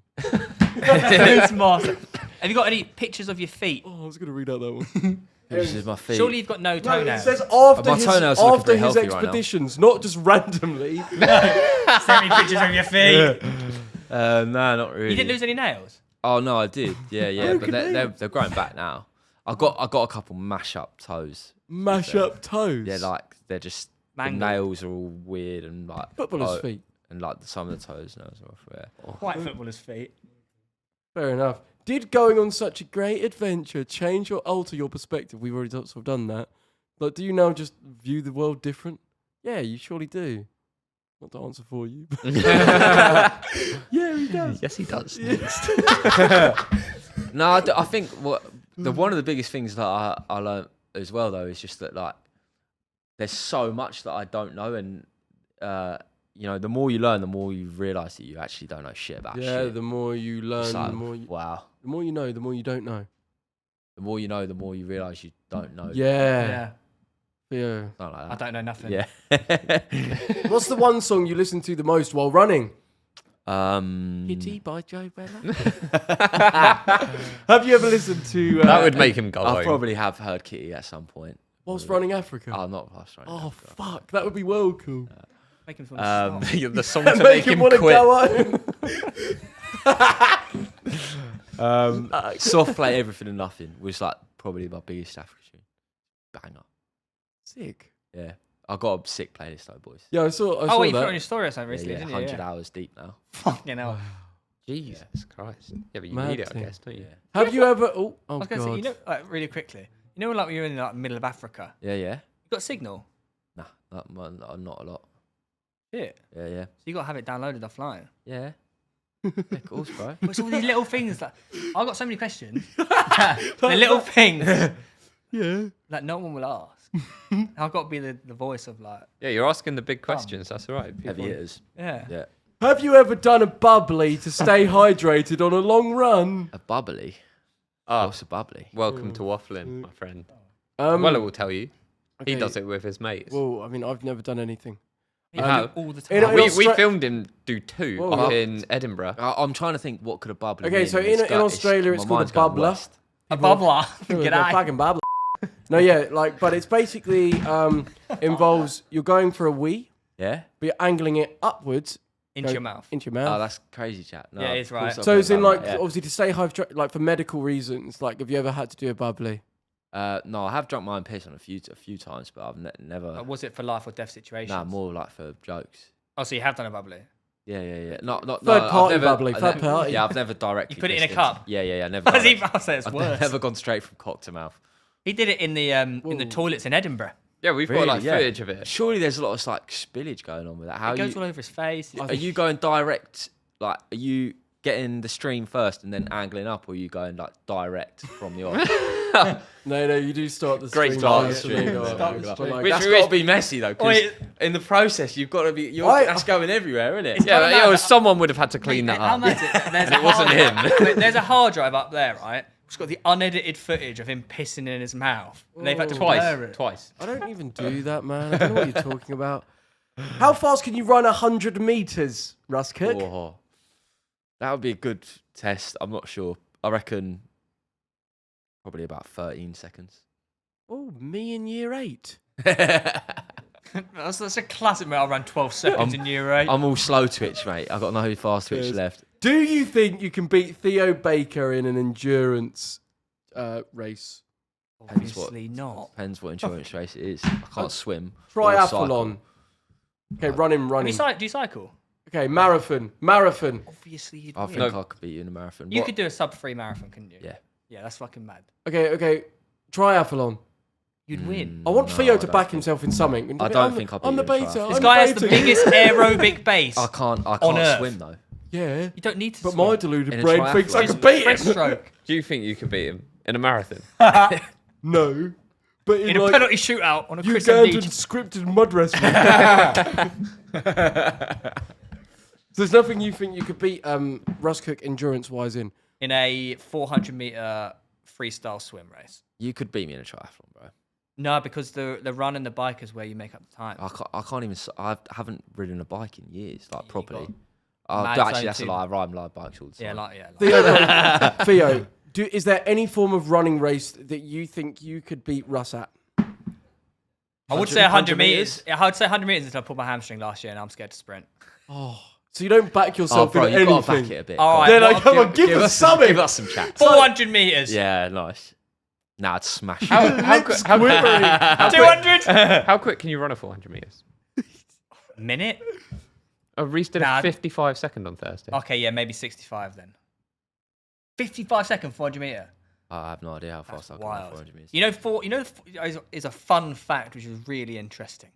It's master. Have you got any pictures of your feet? Oh, I was going to read out that one. This is my feet. Surely you've got no No, it toenails. says after My his, toenails are looking after pretty his healthy right now. expeditions, not just randomly. Send me pictures of your feet. No, not really. You didn't lose any nails? Oh no, I did. Yeah, but Broken they're growing back now. I got a couple mash up toes. Mash up toes. Yeah, like they're just the Mangled. nails are all weird and like Footballer's feet. and like some of the toes nails are off there. White footballer's feet. Fair enough. Did going on such a great adventure change or alter your perspective? We've already sort of done that. Like, do you now just view the world different? Yeah, you surely do. Not to answer for you. but- yeah, he does. Yes, he does. No, I think one of the biggest things that I learned as well though is just that like there's so much that I don't know, and the more you learn, the more you realise that you actually don't know shit about Yeah, shit. the more you learn, So, the more you know, the more you don't know. The more you know, the more you realise you don't know. Yeah. Yeah. Yeah. Something like I that. don't know nothing. Yeah. What's the one song you listen to the most while running? Kitty. by Joe Bella. Have you ever listened to That would make him go I home. probably have heard Kitty at some point. Whilst Running Africa? Oh, not whilst running. Oh, Africa. fuck. That would be well cool. Make him feel small. The song Make to make him want to quit. go home. Soft Play Everything and Nothing was like probably my biggest Africa tune. Banger. Sick. Yeah. I got a sick playlist though, boys. Yeah, I saw Oh, wait, you put it on that. your story or something Yeah, recently, yeah, didn't 100 you? Yeah. hours deep now. Fucking hell. Jesus Christ. Yeah, but you Mad need it, I thing. guess, don't you? Have you ever... Oh, I was going to say, you know, like, really quickly, you know, like when you're in like the middle of Africa, Yeah. you got signal. Nah, not a lot. Yeah. So Yeah. you got to have it downloaded offline. Yeah. Yeah, of course, bro. But it's all these little things that I've got so many questions. The little things Yeah. that no one will ask. I've got to be the voice of like, Yeah, you're asking the big questions. That's all right. Heavy People- hitters. yeah. Yeah. Have you ever done a bubbly to stay hydrated on a long run? A bubbly. Oh, What's a bubbly? welcome to Wafflin, my friend. Um, Weller will tell you. He okay. does it with his mates. Well, I mean, I've never done anything. You have. do all the In time. a- we Austra- filmed him do two Whoa, up what? in Edinburgh. I'm trying to think what could a bubbly Okay, mean. so It's in Australia, it's my called a mind's going bubbler. west. A bubbler. They're G'day. fucking bubbler. No, yeah, like, but it's basically involves you're going for a wee, Yeah? but you're angling it upwards Into your mouth. into your mouth. Oh, that's crazy, chat. No, Yeah, it of is course right. I've So never it's in done like that, yeah. obviously to stay hydrated, like for medical reasons. Like, have you ever had to do a bubbly? No, I have drunk my own piss on a few times, but I've never. Was it for life or death situation? Nah, more like for jokes. Oh, so you have done a bubbly? Yeah. Not Third no, party I've never, bubbly, I've third never- party. Yeah, I've never directly. You put it in a pissed cup? Yeah. Never. I'll direct- say it's I've worse. never gone straight from cock to mouth. He did it in the toilets in Edinburgh. Yeah, we've got like footage of it. Surely there's a lot of like spillage going on with that. How It goes all over his face. are you going direct? Like, are you getting the stream first and then angling up, or are you going like direct from the off? No, you do start the Great stream start first the and then stream. go up. Start the But, stream. like, Which That's we- got to be messy though, because Wait. in the process you've got to be. That's going everywhere, isn't it? It's Yeah, kinda yeah, mad well, that- someone would have had to clean that How up. mad is it? There's And it wasn't him. There's a hard drive up there, right? It's got the unedited footage of him pissing in his mouth. And they've had to blur it. Twice. I don't even do that, man. I don't know what you're talking about. How fast can you run 100 meters, Russ Cook? Oh, that would be a good test. I'm not sure. I reckon probably about 13 seconds. Oh, me in year 8. That's a classic, mate. I ran 12 seconds in year 8. I'm all slow twitch, mate. I've got no fast twitch Yes. left. Do you think you can beat Theo Baker in an endurance race? Obviously not. Depends what endurance race it is. I can't swim. or cycle. Triathlon. Okay, running. Do you cycle? Okay, marathon. Obviously you'd I win. think I could beat you in a marathon. You What- could do a sub-3 marathon, couldn't you? Yeah. Yeah, that's fucking mad. Okay, triathlon. You'd win. I want No, Theo I to don't back think- himself in something. I don't think I'll beat I'm the you in beta. triathlon. I'm This the guy has the beta. biggest aerobic base I can't Earth. swim though. Yeah, You don't need to but swim. my deluded In a brain thinks I triathlon. can beat him. Breaststroke. Do you think you could beat him in a marathon? No, but in In a like penalty shootout on a Christian Ugandan beach. scripted mud wrestling. So there's nothing you think you could beat Russ Cook endurance-wise in? In a 400-meter freestyle swim race. You could beat me in a triathlon, bro. No, because the run and the bike is where you make up the time. I can't even. I haven't ridden a bike in years, like You properly. Mad Actually, Zone that's a 2. lie. I ride my bikes all the time. Yeah. Theo, is there any form of running race that you think you could beat Russ at? I would say 100 meters. Yeah, I would say 100 meters until I pulled my hamstring last year and I'm scared to sprint. Oh, so you don't back Oh, yourself bro, in you've got to anything? back it a bit. All Go right. Then What I come on, give us something. Give us some chat. 400 meters. Yeah, nice. Nah, I'd smash it. How quick? How quick? 200. How quick can you run a 400 meters? Minute? Reese did Nah. a 55-second on Thursday. Okay, yeah, maybe 65 then. 55 second 400 meter. I have no idea how fast I can run Wild. 400 meters. You know, is a fun fact which is really interesting.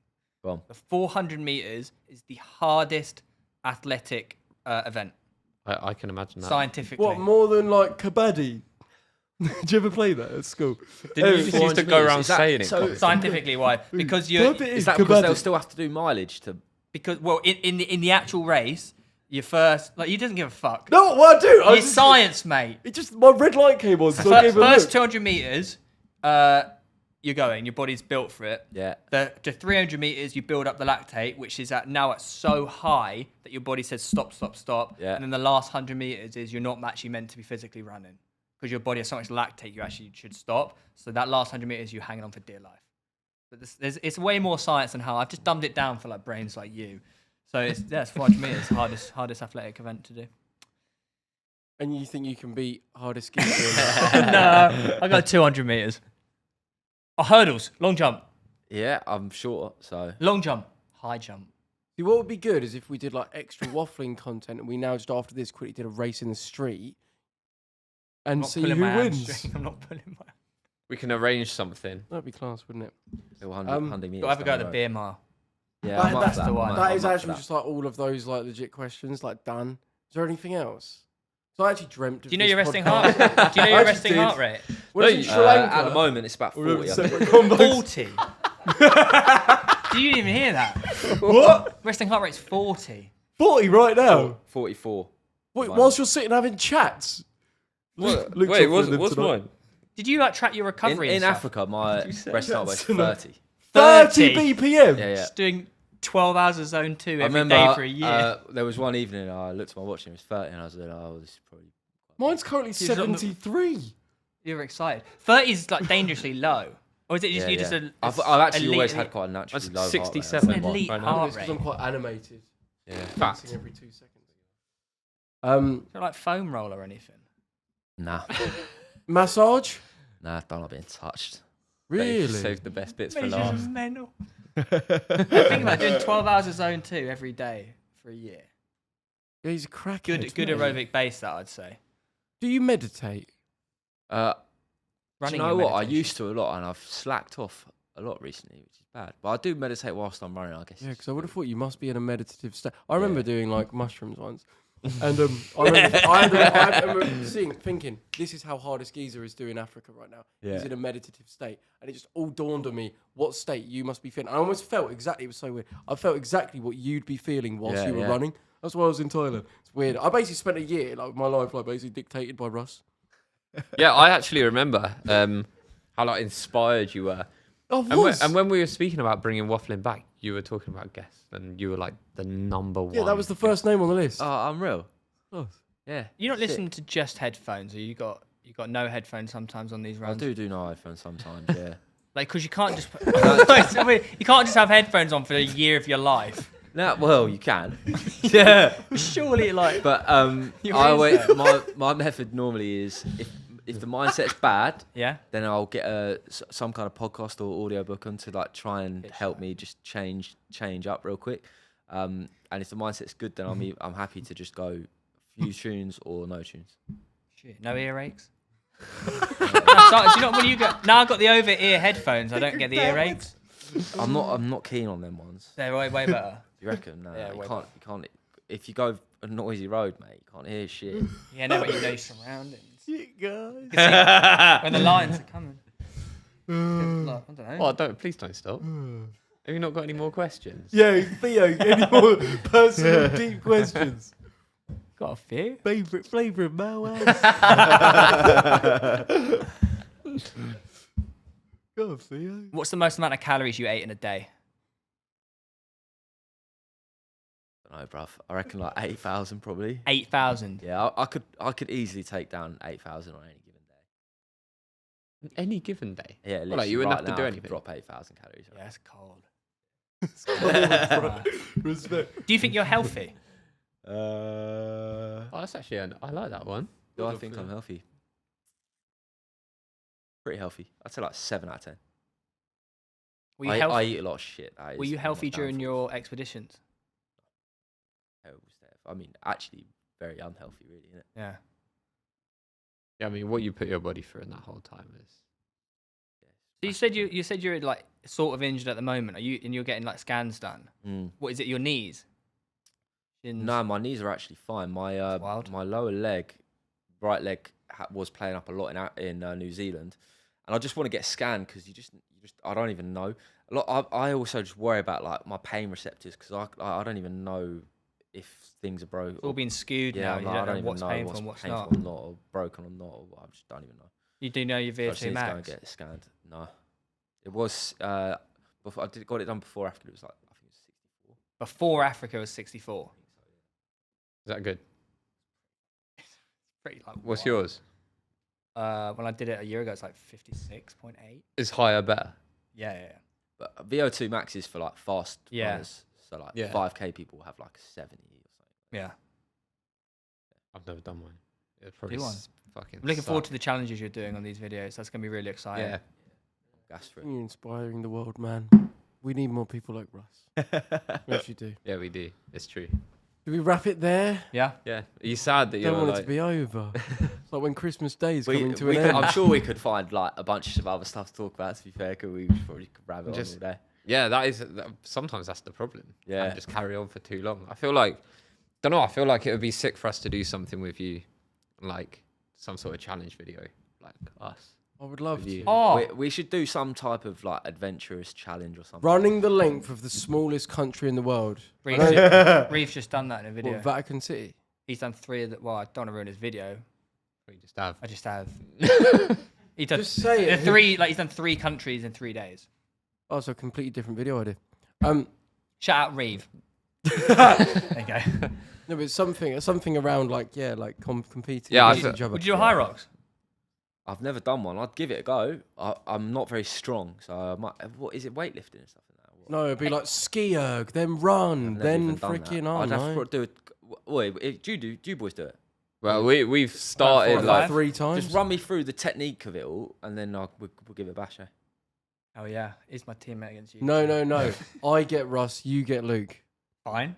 Go on. The 400 meters is the hardest athletic event I can imagine that. scientifically. What, more than like kabaddi? Did you ever play that at school? Didn't you just used to go 400 around is that- saying it? so- constantly? Scientifically, why? Because you're Puppet Is that because kabaddi. they'll still have to do mileage to? because in the actual race, you first he doesn't give a fuck. No, what I do? It's science, mate. It just my red light came on, so I gave a First look. 200 meters, you're going. Your body's built for it. Yeah. To 300 meters, you build up the lactate, which is now at so high that your body says stop. Yeah. And then the last 100 meters is you're not actually meant to be physically running because your body has so much lactate, you actually should stop. So that last 100 meters, you're hanging on for dear life. But it's way more science than how I've just dumbed it down for like brains like you. So it's 400 meters, hardest athletic event to do. And you think you can beat hardest geezer? No, I got 200 meters. Oh, hurdles, long jump, Yeah, I'm sure. So long jump, high jump. See, what would be good is if we did like extra waffling content, and we now just after this quickly did a race in the street, I'm and not see pulling who my wins. hamstring. I'm not pulling my. We can arrange something. That'd be class, wouldn't it? 100 meters. Got to have a go down at the the road. beer mile. Yeah, That- I'm up that's for the that. one. I'm That up is for actually that. just like all of those like legit questions, like done. Is there anything else? So I actually dreamt. Do you know your resting heart? Do you know I your actually resting did. heart rate? What is it, Sri Lanka? At the moment, it's about Or are 40. we I think. separate combos? 40. Do you even hear that? What? Resting heart rate's 40. 40 right now. 44. Wait, Mine. whilst you're sitting having chats. Luke's Wait, up for them what's tonight. mine? Did you like track your recovery? In and stuff? Africa, my rest heart rate's That's 30. 30 BPM. Yeah, yeah. Just doing 12 hours of zone 2 I every remember day for a year. there was one evening I looked at my watch and it was 30 and I was like, oh, this is probably... Mine's currently You've got the- 73. You're excited. 30 is like dangerously low. Or is it just Yeah, you're just yeah. a I've actually elite- always had quite a naturally That's low 67. heart rate. An elite Right now. heart It's because rate. I'm quite animated. Yeah. Fact. Every 2 seconds. Is it like foam roll or anything? Nah. Massage? Nah, don't like being touched. Really? Save the best bits for Mate, last. you're mental. Think about doing 12 hours of zone 2 every day for a year. Yeah, he's a crackhead. Good mate. aerobic base, that I'd say. Do you meditate? Do you Running know your what? I meditation. used to a lot, and I've slacked off a lot recently, which is bad. But I do meditate whilst I'm running, I guess. Yeah, because I would have thought you must be in a meditative state. I remember Yeah. doing like mushrooms once, and I remember thinking, this is how hardest Geyser is doing Africa right now. Yeah. He's in a meditative state, and it just all dawned on me what state you must be feeling. I almost felt exactly. It was so weird. I felt exactly what you'd be feeling whilst you were running. That's why I was in Thailand. It's weird. I basically spent a year, like my life, like basically dictated by Russ. Yeah, I actually remember how like inspired you were. And when we were speaking about bringing Wafflin back, you were talking about guests, and you were like the number one. Yeah, that was the first name on the list. Oh, unreal. Oh. Yeah. You're not sick. listening to just headphones, or you got no headphones sometimes on these I runs. do no iPhone sometimes, yeah. Like, because you can't just you can't just have headphones on for a year of your life. No, well, you can. Yeah. Surely, like. But You I is always, my method normally is if the mindset's bad, Yeah. then I'll get some kind of podcast or audiobook on to like try and help me just change up real quick. And if the mindset's good, then I'm happy to just go few tunes or no tunes. Shit, no earaches. Do you know when you get? Now I've got the over-ear headphones. I don't get the earaches. I'm not keen on them ones. They're way better. You reckon? No, Yeah, you way can't. If you go a noisy road, mate, you can't hear shit. Yeah, no, but you know your surroundings. Shit, guys. When the lions are coming. Like, I don't know. Oh, please don't stop. Have you not got any more questions? Yeah, Theo, any more personal deep questions? Got a few. Favourite flavour of Moaz? Go on, Theo. What's the most amount of calories you ate in a day? I don't know, bruv. I reckon like 8,000 probably. 8,000. Yeah, I could easily take down 8,000 on any given day. Any given day. Yeah, Well, like, you wouldn't have to do I could anything. Drop 8,000 calories. Yeah, it's cold. Respect. Do you think you're healthy? Oh, that's actually, I like that one. Do I think I'm healthy? Pretty healthy. I'd say like 7 out of 10. Were you I healthy? eat a lot of shit. That Were is you healthy my during downfall. your expeditions? Terrible stuff. I mean, actually, very unhealthy, really, isn't it? Yeah. Yeah, I mean, what you put your body through in that whole time is. So you said you're like sort of injured at the moment. Are you? And you're getting like scans done. What is it? Your knees? Shins? No, my knees are actually fine. My wild. my lower leg, right leg, was playing up a lot in New Zealand, and I just want to get scanned because you just I don't even know. A lot. I also just worry about like my pain receptors because I don't even know if things are broken. It's all been skewed Yeah, now. You I don't don't know even what's know painful what's and what's painful not. or not, or broken or not. Or I just don't even know. You do know your So I just VO2 need to go and max. get it scanned. No, it was before got it done before Africa. It was like I think it was 64. Before Africa was 64. Is that good? Pretty like. What's wild. yours? When I did it a year ago, it's like 56.8. Is higher better? Yeah. But VO2 max is for like fast Yeah. runners. So like Yeah. 5K people will have like 70 or something. Yeah. I've never done one. It probably Do one. fucking. I'm looking forward suck. to the challenges you're doing on these videos. That's gonna be really exciting. Yeah. Gas for it. You're inspiring the world, man. We need more people like Russ. We actually do. Yeah, we do. It's true. Do we wrap it there? Yeah. Yeah. Are you sad that I you're don't want it like? to be over. It's like when Christmas Day is We coming to could- an end. I'm sure we could find like a bunch of other stuff to talk about. To be fair, we probably could rabbit on Just- all day. Yeah, sometimes that's the problem. Yeah. And just carry on for too long. I feel like, don't know. I feel like it would be sick for us to do something with you, like some sort of challenge video, like us. I would love With you. to. Oh, We should do some type of like adventurous challenge or something. Running the length of the smallest country in the world. Reeve's just done that in a video. What, Vatican City? He's done 3 of the. Well, I don't want to ruin his video. We just have. I just have. He done Just say it. he's done 3 countries in 3 days. Oh, so a completely different video idea. Shout out Reeve. There you go. No, but something around like competing Yeah, I against feel- each other. Would you do high rocks? I've never done one. I'd give it a go. I'm not very strong, so I might. What is it? Weightlifting and stuff like that? What? No, it'd be like ski erg, then run, I've never then even done that. freaking I'd have on. to do it. Wait, do you boys do it? Well, we've started Four or like five. 3 times. Just run me through the technique of it all, and then we'll give it a bash. Eh? Oh yeah, he's my teammate against you. No. I get Russ, you get Luke. Fine.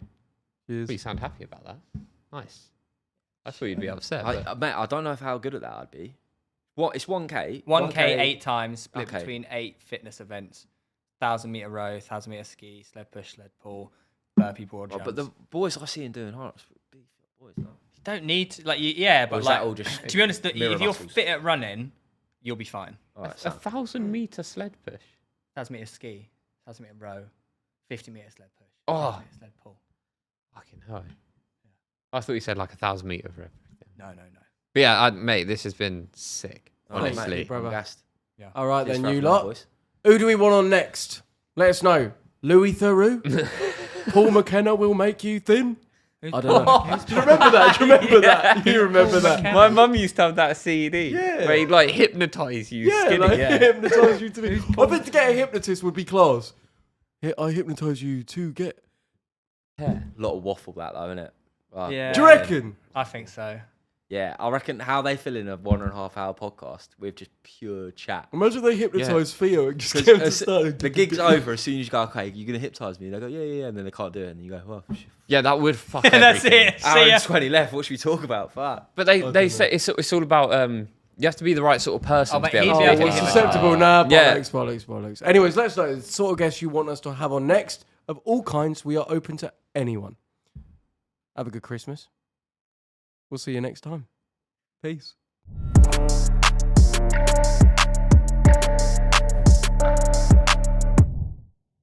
Cheers. We sound happy about that. Nice. I thought you'd be upset. Mate, I don't know how good at that I'd be. What? It's 1K. 1K 8 times split Okay. between 8 fitness events: 1,000-meter row, 1,000-meter ski, sled push, sled pull, burpee board jumps. But the boys I see him doing hard, big boys. No? You don't need to, but is like that all just to be honest, if mirror you're muscles? fit at running, you'll be fine. All right, A 1,000-meter sled push. 1,000-meter ski, 1,000-meter row, 50-meter sled push, Oh. 50-meter sled pull. Fucking hell. I thought you said like 1,000-meter for everything. No. But yeah, mate, this has been sick. Honestly. mate, I'm gassed. All right, Cheers then, for you having me, lot. boys. Who do we want on next? Let us know. Louis Theroux? Paul McKenna will make you thin? I don't know. Do you remember that? Do you remember that? You remember that? My mum used to have that CD Yeah. where he'd like hypnotise you Yeah, skinny. like hypnotise you to be. I bet to get a hypnotist would be class. Yeah, I hypnotise you to get. A lot of waffle that though, innit? Yeah. Do you reckon? I think so. Yeah, I reckon how they fill in a 1.5 hour podcast with just pure chat. Imagine they hypnotise Theo and just get him to start. The gig's over as soon as you go, okay, you're going to hypnotise me. They go, yeah, and then they can't do it. And you go, well, shit. Yeah, that would fuck That's everything. it. Hour See ya. and 20 left. What should we talk about? Fuck. But they say it's all about you have to be the right sort of person Oh, to but be able he'd to be do able it. to It's hit susceptible now. Yeah. Bollocks. Anyways, let us know the sort of guests you want us to have on next. Of all kinds, we are open to anyone. Have a good Christmas. We'll see you next time. Peace.